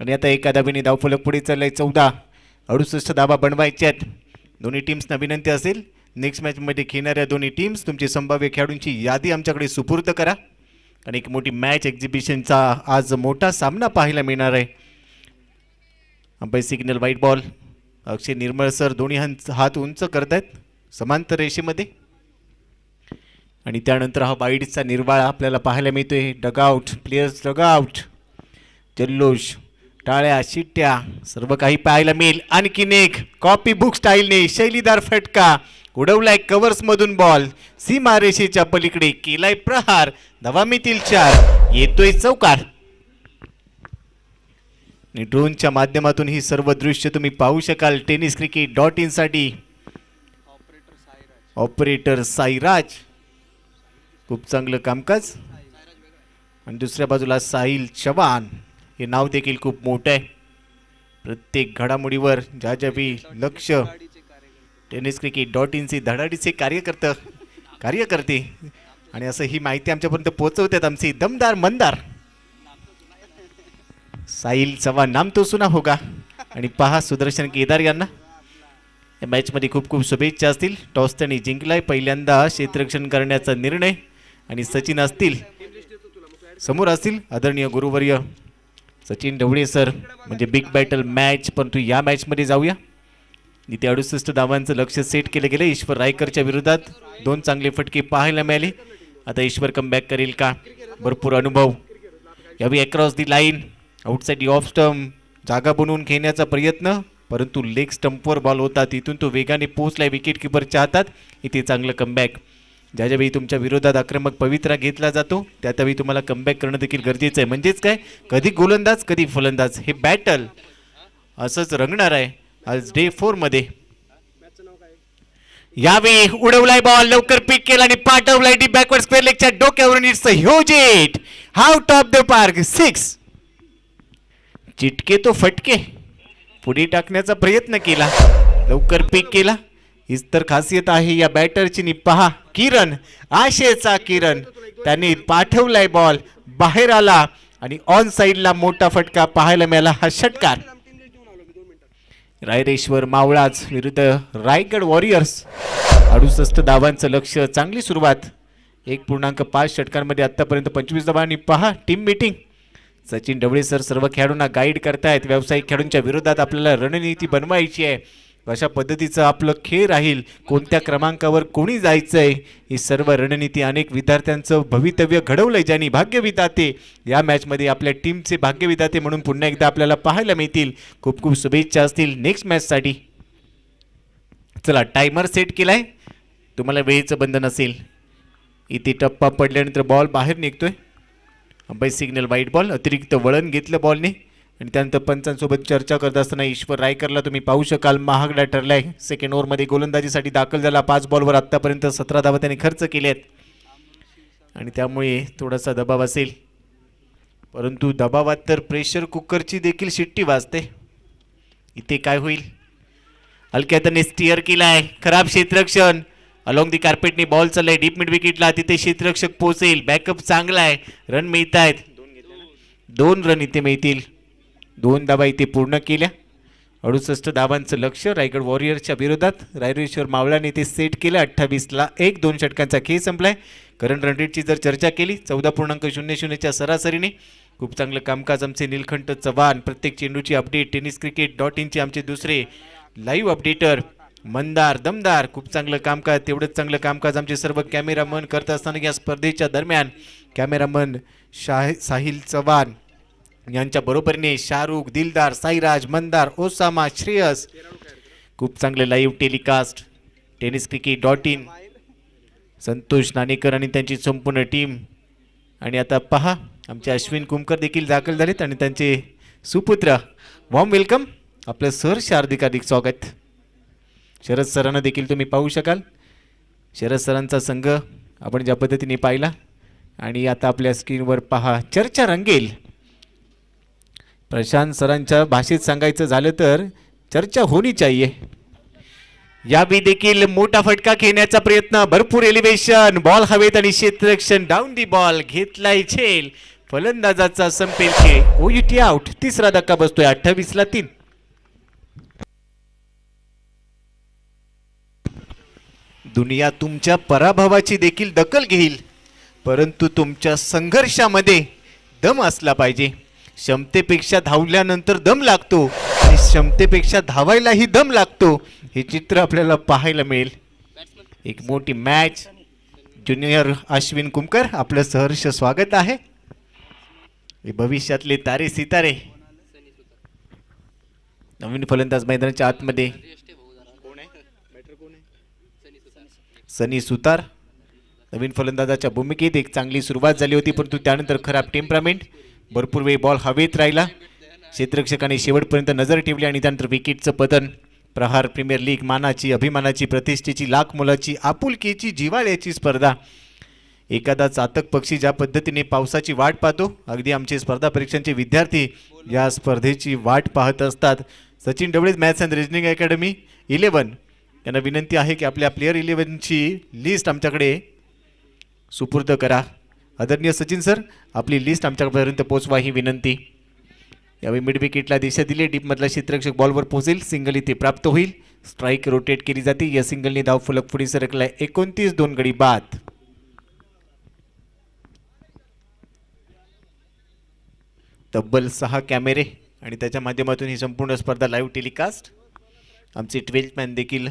आणि आता एका धावेने धावफलक पुढे चाललाय 14. 68 धावा बनवायच्या आहेत. दोन्ही टीम्सना विनंती असेल नेक्स्ट मॅचमध्ये खेळणाऱ्या दोन्ही टीम्स तुमची संभाव्य खेळाडूंची यादी आमच्याकडे सुपूर्द करा. आणि एक मोठी मॅच एक्झिबिशनचा आज मोठा सामना पाहायला मिळणार आहे. Umpire signal white ball. Akshay निर्मळ सर दोन्ही हात उंच करतायत समांतर रेषेमध्ये. आणि त्यानंतर हा वाईडचा निर्वाळा आपल्याला पाहायला मिळतोय. डगआउट, प्लेयर्स डगआउट, जल्लोष, टाळ्या, शिट्ट्या सर्व काही पाहायला मिळेल. आणखीन एक कॉपी बुक स्टाईलने शैलीदार फटका उडवलाय कव्हर्समधून बॉल, सीमा रेषेच्या पलीकडे केलाय प्रहार, धावा मिळतील 4. येतोय चौकार. आणि ड्रोनच्या माध्यमातून ही सर्व दृश्य तुम्ही पाहू शकाल tenniscricket.in साठी. ऑपरेटर साईराज, खूप चांगलं कामकाज. आणि दुसऱ्या बाजूला साहिल चव्हाण, हे नाव देखील खूप मोठं आहे. प्रत्येक घडामोडीवर ज्यावी लक्ष tenniscricket.in चे धडाडीचे कार्यकर्ते आणि असं ही माहिती आमच्यापर्यंत पोहोचवतात आमचे दमदार मंदार. साहिल चव्हाण नाम तो सुना होगा. आणि पहा सुदर्शन केदार यांना या मॅचमध्ये खूप खूप शुभेच्छा असतील. टॉस त्यांनी जिंकलाय, पहिल्यांदा क्षेत्ररक्षण करण्याचा निर्णय. आणि सचिन असतील समोर असतील आदरणीय गुरुवर्य सचिन ढवळे सर, म्हणजे बिग बॅटल मॅच. परंतु या मॅचमध्ये जाऊया. इथे 68 धावांचं लक्ष सेट केलं गेलं. ईश्वर रायकरच्या विरोधात 2 चांगले फटके पाहायला मिळाले. आता ईश्वर कमबॅक करेल का? भरपूर अनुभव. यावेळी across the line, outside off stump, जागा बनवून खेळण्याचा प्रयत्न, परंतु लेग स्टंपवर बॉल होता, तिथून तो वेगाने पोहोचलाय विकेट किपरच्या हातात. इथे चांगलं कमबॅक. ज्यावेळी तुमच्या विरोधात आक्रमक पवित्रा घेतला जातो त्यावेळी तुम्हाला कमबॅक करणं देखील गरजेचं आहे. म्हणजेच काय, कधी गोलंदाज कधी फलंदाज, हे बॅटल असंच रंगणार आहे आज डे 4 मध्ये. यावेळी उडवलाय बॉल, लवकर पिक केला आणि पाठवलाय डी बॅकवर्ड स्क्वेअर लेगच्या डोक्यावरून. It's a huge hit, out of the park, 6. चिटके तो फटके पुढे टाकण्याचा प्रयत्न केला, लवकर पिक केला. हीच तर खासियत आहे या बॅटरची. नि पहा किरण, आशेचा किरण, त्याने पाठवलाय बॉल, बाहेर आला आणि ऑन साइडला मोठा फटका पाहायला मिळाला. हा षटकार. रायरेश्वर मावळाच विरुद्ध रायगड वॉरियर्स. 68 धावांचं लक्ष, चांगली सुरुवात. 1.5 षटकांमध्ये आतापर्यंत 25 धावा. आणि पहा टीम मीटिंग, सचिन ढवळे सर सर्व खेळाडूंना गाईड करतायत. व्यावसायिक खेळाडूंच्या विरोधात आपल्याला रणनीती बनवायची आहे, कशा पद्धतीचं आपलं खेळ राहील, कोणत्या क्रमांकावर कोणी जायचंय, ही सर्व रणनीती अनेक विद्यार्थ्यांचं भवितव्य घडवलंय, ज्यांनी भाग्यविधाते या मॅचमध्ये आपल्या टीमचे भाग्यविधाते म्हणून पुन्हा एकदा आपल्याला पाहायला मिळतील. खूप खूप शुभेच्छा असतील नेक्स्ट मॅचसाठी. चला टायमर सेट केलाय, तुम्हाला वेळेचं बंधन असेल. इथे टप्पा पडल्यानंतर बॉल बाहेर निघतोय. अंपायर सिग्नल वाईट बॉल, अतिरिक्त वळण घेतलं बॉलने. आणि त्यानंतर पंचांसोबत चर्चा करत असताना ईश्वर रायकरला तुम्ही पाहू शकाल महागडा ठरलाय. सेकंड ओव्हरमध्ये गोलंदाजीसाठी दाखल झाला. 5 बॉलवर आत्तापर्यंत 17 धावा त्याने खर्च केल्यात आणि त्यामुळे थोडासा दबाव असेल, परंतु दबावात तर प्रेशर कुकरची देखील शिट्टी वाजते. इथे काय होईल, हलक्यातने स्टिअर केलाय, खराब क्षेत्ररक्षण, अलॉंग दी कार्पेटने बॉल चाललाय डीप मिड विकेटला, तिथे क्षेत्ररक्षक पोहोचेल. बॅकअप चांगला आहे, रन मिळत आहेत, 2 रन इथे मिळतील. 2 धावा इथे पूर्ण केल्या. 68 धावांचं लक्ष रायगड वॉरियर्सच्या विरोधात रायरेश्वर मावळाने ते सेट केलं. 28ला 1, 2 षटकांचा खेळ संपलाय. करंट रन रेटची जर चर्चा केली 14.00च्या सरासरीने खूप चांगलं कामकाज आमचे नीलकंठ चव्हाण. प्रत्येक चेंडूची अपडेट tenniscricket.in चे आमचे दुसरे लाईव्ह अपडेटर मंदार दमदार. खूप चांगलं कामकाज, तेवढंच चांगलं कामकाज आमचे सर्व कॅमेरामन करत असताना या स्पर्धेच्या दरम्यान कॅमेरामन साहिल चव्हाण यांच्या बरोबरीने शाहरुख, दिलदार, साईराज, मंदार, ओसामा, श्रेयस. खूप चांगलं लाईव्ह टेलिकास्ट tenniscricket.in, संतोष नाणेकर आणि त्यांची संपूर्ण टीम. आणि आता पहा आमचे अश्विन कुमकर देखील दाखल झालेत आणि त्यांचे सुपुत्र. वॉर्म वेलकम, आपलं सहर्ष हार्दिक स्वागत. शरद सरांना देखील तुम्ही पाहू शकाल. शरद सरांचा संघ आपण ज्या पद्धतीने पाहिला आणि आता आपल्या स्क्रीनवर पहा चर्चा रंगेल. प्रशांत सरांच्या भाषेत सांगायचं झालं तर चर्चा होनी चाहिए. यावेळी देखील मोठा फटका खेळण्याचा प्रयत्न, भरपूर एलिव्हेशन, बॉल हवेत आणि क्षेत्ररक्षण डाऊन दी बॉल घेतलाय झेल. फलंदाजाचा संपेल खेळ, ओयूटी आउट. 3रा धक्का बसतोय. 28ला 3. दुनिया तुमच्या पराभवाची देखील दखल घेईल, परंतु तुमच्या संघर्षामध्ये दम असला पाहिजे. क्षमतेपेक्षा धावल्यानंतर दम लागतो आणि क्षमतेपेक्षा धावायलाही दम लागतो. हे चित्र आपल्याला पाहायला मिळेल. एक मोठी मॅच. ज्युनियर अश्विन कुमकर, आपलं सहर्ष स्वागत आहे. हे भविष्यातले तारे सितारे. नवीन फलंदाज मैदानाच्या आतमध्ये सनी सुतार. नवीन फलंदाजाच्या भूमिकेत एक चांगली सुरुवात झाली होती, परंतु त्यानंतर खराब टेम्परामेंट. भरपूर वेळ बॉल हवेत राहिला. क्षेत्ररक्षकाने शेवटपर्यंत नजर ठेवली आणि त्यानंतर विकेटचं पतन. प्रहार प्रीमियर लीग मानाची, अभिमानाची, प्रतिष्ठेची, लाख मुलाची, आपुलकीची, जिव्हाळ्याची स्पर्धा. एखादा चातक पक्षी ज्या पद्धतीने पावसाची वाट पाहतो, अगदी आमचे स्पर्धा परीक्षांचे विद्यार्थी या स्पर्धेची वाट पाहत असतात. सचिन ढवळे मॅथ्स अँड रिजनिंग अकॅडमी 11 यांना विनंती आहे की आपल्या प्लेयर 11ची लिस्ट आमच्याकडे सुपूर्द करा. आदरणीय सचिन सर, आपली लिस्ट आमच्यापर्यंत पोहोचवा ही विनंती. यावेळी मिड विकेटला दिशा दिली. डीपमधला क्षेत्ररक्षक बॉलवर पोहोचेल. सिंगल इथे प्राप्त होईल. स्ट्राईक रोटेट केली जाते. या सिंगलने धाव फलक पुढे सरकलाय. 29, 2 गडी बाद. तब्बल 6 कॅमेरे आणि त्याच्या माध्यमातून ही संपूर्ण स्पर्धा लाईव्ह टेलिकास्ट. आमचे 12th मॅन देखील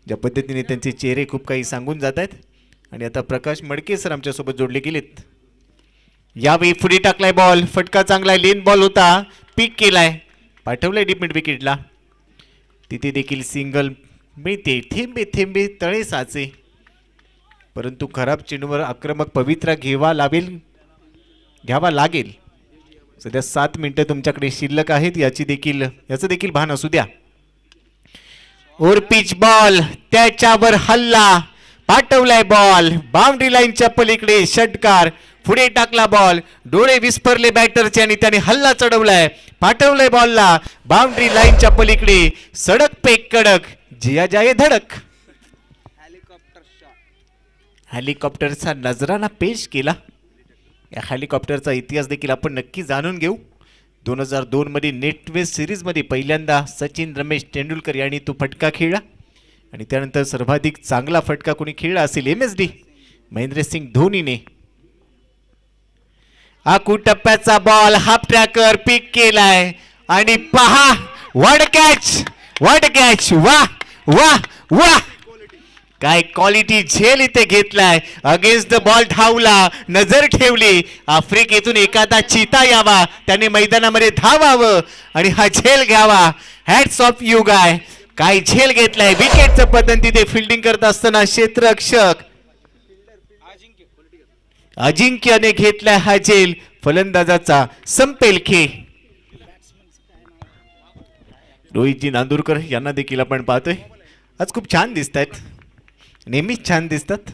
ज्या पद्धतीने त्यांचे चेहरे खूप काही सांगून जात आहेत. आणि आता प्रकाश मडके सर आमच्यासोबत जोडले गेलेत. यावेळी पुढे टाकलाय बॉल, फटका चांगला आहे, लेन बॉल होता, पिक केलाय, पाठवलाय डीप मिड विकेटला. तिथे देखील सिंगल मिळते. थेंबे थेंबे तळे साचे, परंतु खराब चेंडूवर आक्रमक पवित्रा घ्यावा लागेल. सध्या 7 मिनिटं तुमच्याकडे शिल्लक आहेत, याचं देखील भान असू द्या. ओर पिच बॉल, त्याच्यावर हल्ला, पाठवलाय बॉल बाउंड्री लाईनच्या पलीकडे, षटकार. पुढे टाकला बॉल, डोळे विस्फरले बॅटरचे आणि त्याने हल्ला चढवलाय, पाठवलाय बॉलला बाउंड्री लाईनच्या पलीकडे. सडक पे कडक, जिया जाये धडक. हेलिकॉप्टरचा नजराना पेश केला. या हेलिकॉप्टरचा इतिहास देखील आपण नक्की जाणून घेऊ. 2002 मध्ये नेटवेस्ट सिरीजमध्ये पहिल्यांदा सचिन रमेश तेंडुलकर यांनी तो फटका खेळला आणि त्यानंतर सर्वाधिक चांगला फटका कोणी खेळला असेल MSD महेंद्रसिंग धोनीने. आकू टप्प्याचा बॉल हाफ ट्रॅकर पिक केलाय आणि पहा व्हाट कॅच वा वा वा काय क्वालिटी झेल इथे घेतलाय. अगेन्स्ट द बॉल धावला, नजर ठेवली, आफ्रिकेतून एखादा चिता यावा, त्याने मैदानामध्ये धावावं आणि हा झेल घ्यावा. हॅट्स ऑफ यू गाय. काय झेल घेतलाय. विकेटचं पतन तिथे फिल्डिंग करत असताना क्षेत्ररक्षक अजिंक्यने घेतलाय हा झेल. फलंदाजाचा संपेल खे. रोहितजी नांदुरकर यांना देखील आपण पाहतोय आज खूप छान दिसत आहेत, नेहमीच छान दिसतात.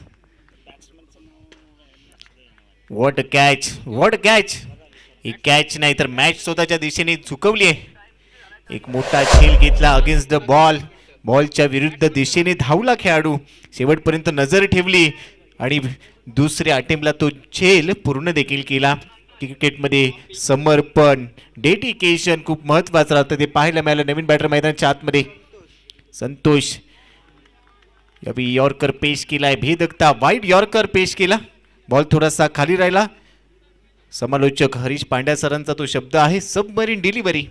What catch. ही कॅच नाही तर मॅच स्वतःच्या दिशेने चुकवली आहे. एक मोठा झेल घेतला अगेन्स्ट द बॉल. बॉलच्या विरुद्ध दिशेने धावला खेळाडू, शेवटपर्यंत नजर ठेवली आणि दुसऱ्या अटेम्प्टला तो झेल पूर्ण देखील केला. क्रिकेटमध्ये समर्पण, डेडिकेशन खूप महत्वाचं राहतं, ते पाहायला मिळालं नवीन बॅटर मैदानाच्या आतमध्ये. संतोष यावेळी यॉर्कर पेश केलाय, भेदकता वाईड यॉर्कर पेश केला. बॉल थोडासा खाली राहिला. समालोचक हरीश पांड्या सरांचा तो शब्द आहे सबमरीन डिलिव्हरी.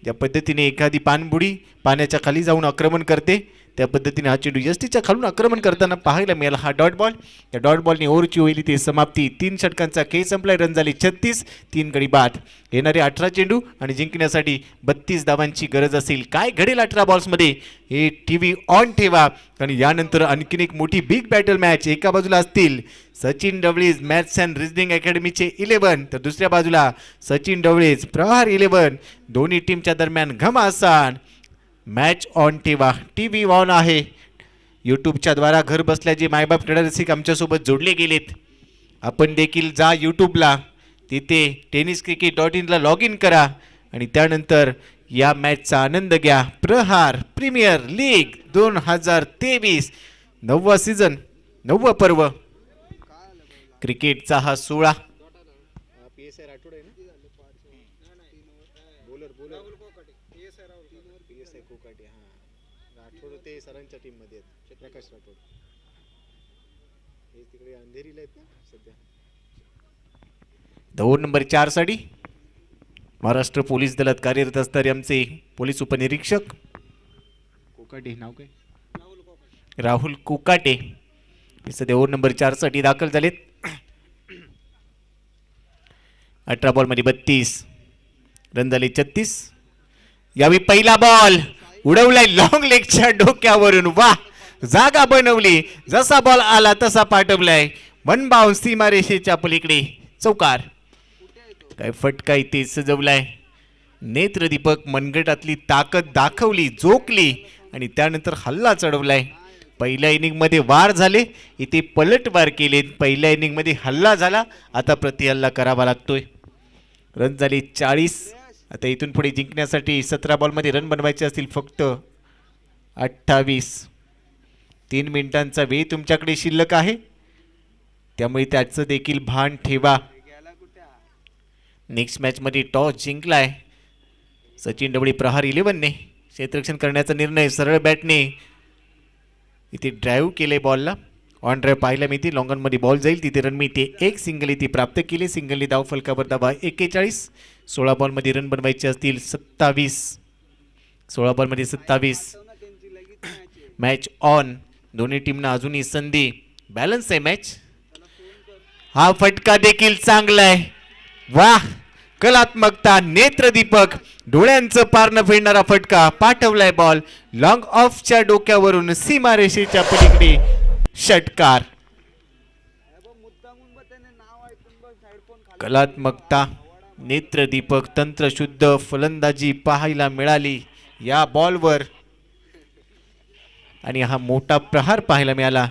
ज्या पद्धतीने एखादी पाणबुडी पाण्याच्या खाली जाऊन आक्रमण करते, त्या पद्धतीने हा चेंडू यष्टीच्या खालून आक्रमण करताना पाहायला मिळाला. हा डॉट बॉल, त्या डॉट बॉलने ओव्हरची होईल ती समाप्ती. 3 षटकांचा खेळ संपलाय. रन झाली 36, 3 गडी बाद. येणारे 18 चेंडू आणि जिंकण्यासाठी 32 धावांची गरज असेल. काय घडेल 18 बॉल्समध्ये हे टीव्ही ऑन ठेवा, आणि यानंतर आणखीन एक मोठी बिग बॅटल मॅच. एका बाजूला असतील सचिन डवळेज मॅथ्स अँड रिझनिंग अकॅडमीचे 11, तर दुसऱ्या बाजूला सचिन डवळेज प्रहार 11. दोन्ही टीमच्या दरम्यान घमासान. मॅच ऑन ठेवा, टीव्ही ऑन आहे. यूट्यूबच्या द्वारा घर बसल्या जे मायबाप क्रीडा रसिक आमच्यासोबत जोडले गेलेत, आपण देखील जा यूट्यूबला, तिथे tenniscricket.in ला लॉग इन करा आणि त्यानंतर या मॅचचा आनंद घ्या. प्रहार प्रीमियर लीग 2023 9वा सीझन, 9वं पर्व. क्रिकेटचा हा 16 सरांच्या टीम मध्ये प्रकाश राठोड हे तिकडे अंधेरीला आहेत ना सध्या. दौर नंबर 4 साठी महाराष्ट्र पोलीस दलात कार्यरत असणारे आमचे पोलीस उपनिरीक्षक कोकाटे, नाव काय, राहुल कोकाटे, हे सध्या ओव्हर नंबर 4 साठी दाखल झालेत. 18 बॉल मध्ये 32 रन झाले 36. यावेळी पहिला बॉल उडवलाय लॉंग लेगच्या डोक्यावरून. वा, जागा बनवली, जसा बॉल आला तसा पाठवलाय वन बाउन्स सीमारेषेच्या पलीकडे. चौकार. काय फटका इथे सजवलाय. नेत्रदीपक मनगटातली ताकद दाखवली, जोकली आणि त्यानंतर हल्ला चढवलाय. पहिल्या इनिंगमध्ये वार झाले, इथे पलटवार केले. पहिल्या इनिंगमध्ये हल्ला झाला, आता प्रतिहल्ला करावा लागतोय. रन झाले 40. आता इथून पुढे जिंकण्यासाठी 17 बॉलमध्ये रन बनवायचे असतील फक्त 28. 3 मिनिटांचा वेळ तुमच्याकडे शिल्लक आहे, त्यामुळे त्याचं देखील भान ठेवा. नेक्स्ट मॅचमध्ये टॉस जिंकलाय सचिन डवळे प्रहार 11ने. क्षेत्ररक्षण करण्याचा निर्णय, सरळ बॅटने इथे ड्राईव्ह केले बॉलला. ऑन ड्राईव्ह पाहायला मिळते. लॉंगॉनमध्ये बॉल जाईल, तिथे रन मिळते. एक सिंगल इथे प्राप्त केले. सिंगलने धाव फलकावर धावा 41. 16 बॉलमध्ये रन बनवायचे असतील 27. 16 बॉलमध्ये 27. Match on. दोन्ही टीमना अजूनही संधी. बॅलन्स आहे मॅच. हा फटका देखील चांगला आहे. वाह, कलात्मकता. नेत्रदीपक, डोळ्यांचं पारणं फेडणारा फटका. पाठवलाय बॉल लॉंग ऑफच्या डोक्यावरून सीमारेषेच्या पलीकडे. षटकार. कलात्मकता, नेत्रदीपक, तंत्रशुद्ध फलंदाजी पाहायला मिळाली या बॉलवर आणि हा मोठा प्रहार पाहायला मिळाला.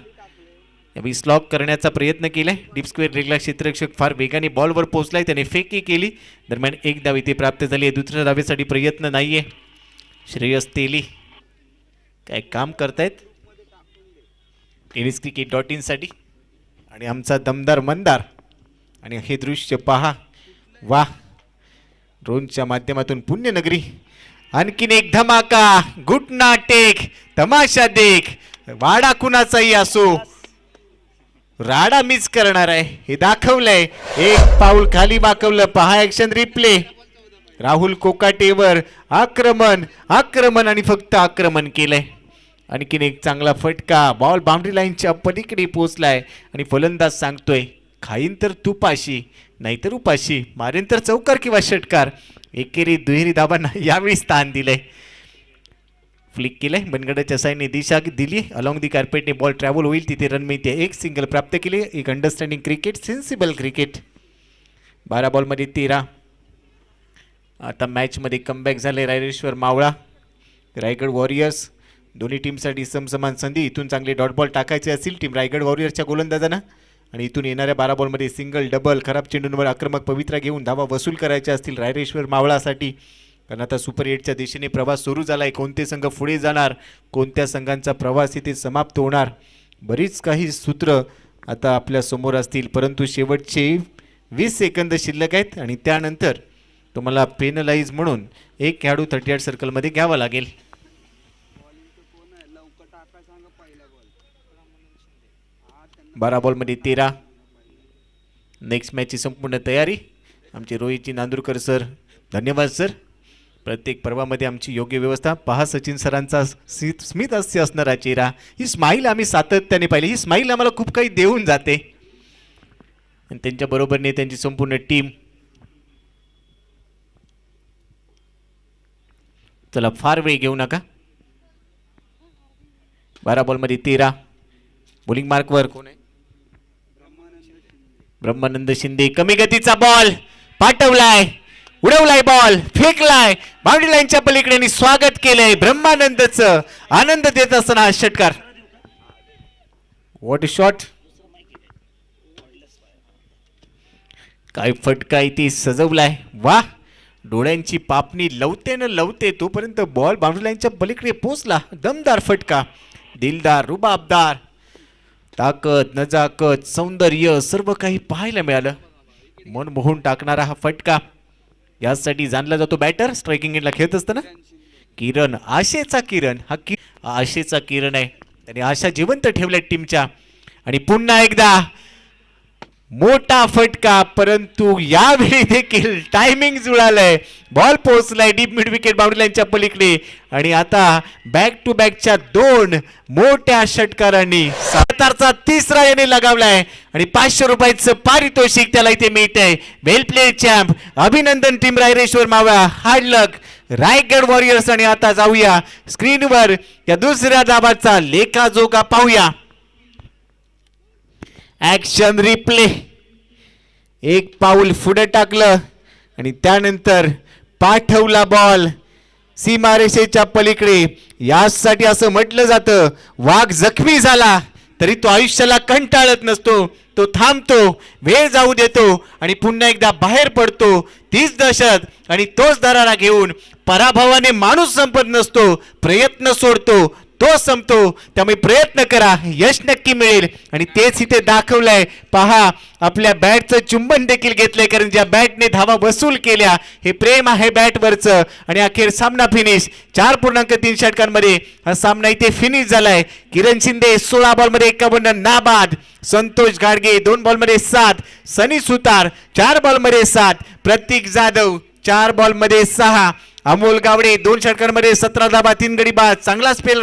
यावेळी स्लॉक करण्याचा प्रयत्न केलाय. डीप स्क्वेअर रेगला क्षेत्ररक्षक फार वेगाने बॉलवर पोहोचलाय, त्याने फेकी केली. दरम्यान एक धाव इथे प्राप्त झाली आहे. दुसऱ्या धावेसाठी प्रयत्न नाहीये. श्रेयस तेली काय काम करतायत tenniscricket.in साठी. आणि आमचा दमदार मंदार. आणि हे दृश्य पहा. वा, ड्रोनच्या माध्यमातून पुण्यनगरी. आणखीन एक धमाका. घुटना टेक, तमाशा देख. वाडा कुणाचाही असो, राडा मिस करणार आहे हे दाखवलंय. एक पाऊल खाली माकवलं. पहा ऍक्शन रिप्ले. राहुल कोकाटेवर आक्रमण आक्रमण आणि फक्त आक्रमण केलंय. आणखीन एक चांगला फटका. बॉल बाउंड्री लाईनच्या पलीकडे पोहोचलाय आणि फलंदाज सांगतोय खाईन तर तुपाशी नाहीतर उपाशी, मारेन तर चौकार किंवा षटकार. एकेरी दुहेरी धाबांना यावेळी स्थान दिलंय. फ्लिक केलंय. बनगडाच्या साईडने दिशा दिली. अलॉंग दी कार्पेटने बॉल ट्रॅव्हल होईल तिथे रन मिळते. एक सिंगल प्राप्त केली. एक अंडरस्टँडिंग क्रिकेट, सेन्सिबल क्रिकेट. 12 बॉलमध्ये 13. आता मॅचमध्ये कमबॅक झाले रायरेश्वर मावळा रायगड वॉरियर्स. दोन्ही टीमसाठी समसमान संधी. इथून चांगले डॉट बॉल टाकायचे असतील टीम रायगड वॉरियर्सच्या गोलंदाजांना आणि इथून येणाऱ्या 12 बॉलमध्ये सिंगल डबल खराब चेंडूंवर आक्रमक पवित्रा घेऊन धावा वसूल करायच्या असतील रायरेश्वर मावळासाठी. कारण आता सुपर 8च्या दिशेने प्रवास सुरू झाला आहे. कोणते संघ पुढे जाणार, कोणत्या संघांचा प्रवास इथे समाप्त होणार, बरीच काही सूत्र आता आपल्या समोर असतील. परंतु शेवटचे 20 सेकंद शिल्लक आहेत आणि त्यानंतर तुम्हाला पेनलाइज म्हणून एक खेळाडू 38 सर्कलमध्ये घ्यावा लागेल. 12 बॉलमध्ये 13. नेक्स्ट मॅचची संपूर्ण तयारी. आमचे रोहितजी नांदुरकर सर, धन्यवाद सर. प्रत्येक पर्वामध्ये आमची योग्य व्यवस्था. पहा सचिन सरांचा स्मित हास्य असणारा चेहरा. ही स्माईल आम्ही सातत्याने पाहिली. ही स्माईल आम्हाला खूप काही देऊन जाते. आणि त्यांच्या बरोबरने त्यांची संपूर्ण टीम. चला फार वेळ घेऊ नका. 12 बॉलमध्ये 13. बॉलिंग मार्कवर कोण आहे? ब्रह्मानंद शिंदे. कमी गतीचा बॉल पाठवलाय, उडवलाय बॉल, फेकलाय बाउंड्री लाईनच्या पलीकडे. स्वागत केलंय ब्रह्मानंदचं. आनंद देत असताना हा षटकार. What shot. काय फटका इथे सजवलाय. वा. डोळ्यांची पापणी लवते न लवते तोपर्यंत बॉल बाउंड्री लाईनच्या पलीकडे पोहोचला. दमदार फटका. दिलदार, रुबाबदार. ताकद, नजाकत, सौंदर्य सर्व काही पाहायला मिळालं. मन मोहून टाकणारा हा फटका. यासाठी जाणला जातो बॅटर स्ट्रायकिंग एंडला खेळत असताना किरण. आशेचा किरण. हा आशेचा किरण आहे. त्याने आशा जिवंत ठेवल्या टीमच्या. आणि पुन्हा एकदा मोठा फटका. परंतु यावेळी देखील टायमिंग जुळालंय. बॉल पोहोचलाय डीप मिड विकेट बाउंड्री लाईनच्या पलीकडे. आणि आता बॅक टू बॅकच्या 2 मोठ्या षटकारांनी सातारचा 3रा याने लगावलाय आणि 500 रुपयाचं पारितोषिक त्याला इथे मिळतंय. Well play champ. अभिनंदन टीम रायरेश्वर मावळा. Hard luck Raigad warriors. आणि आता जाऊया स्क्रीनवर या दुसऱ्या धाबाचा लेखाजोखा पाहूया. Action replay. एक पाऊल पुढे टाकलं आणि त्यानंतर पाठवला बॉल सीमारेषेच्या पलीकडे. यासाठी असं म्हटलं जातं वाघ जखमी झाला तरी तो आयुष्याला कंटाळत नसतो. तो थांबतो, वेळ जाऊ देतो आणि पुन्हा एकदा बाहेर पडतो. तीच दहशत आणि तोच दरारा घेऊन पराभवाने माणूस संपत नसतो. प्रयत्न सोडतो तो संपतो. त्यामुळे प्रयत्न करा, यश नक्की मिळेल. आणि तेच इथे दाखवलंय. पहा आपल्या बॅटचं चुंबन देखील घेतलंय कारण ज्या बॅटने धावा वसूल केल्या. हे प्रेम आहे बॅटवरचं. आणि अखेर सामना फिनिश 4.3 षटकांमध्ये हा सामना इथे फिनिश झालाय. किरण शिंदे 16 बॉलमध्ये 51 नाबाद. संतोष घाडगे 2 बॉलमध्ये 7. सनी सुतार 4 बॉलमध्ये 7. प्रतीक जाधव 4 बॉलमध्ये 6. अमोल गावडे 2 षटकांमध्ये 17 धाबा 3 गडी बाद. चांगला स्पेल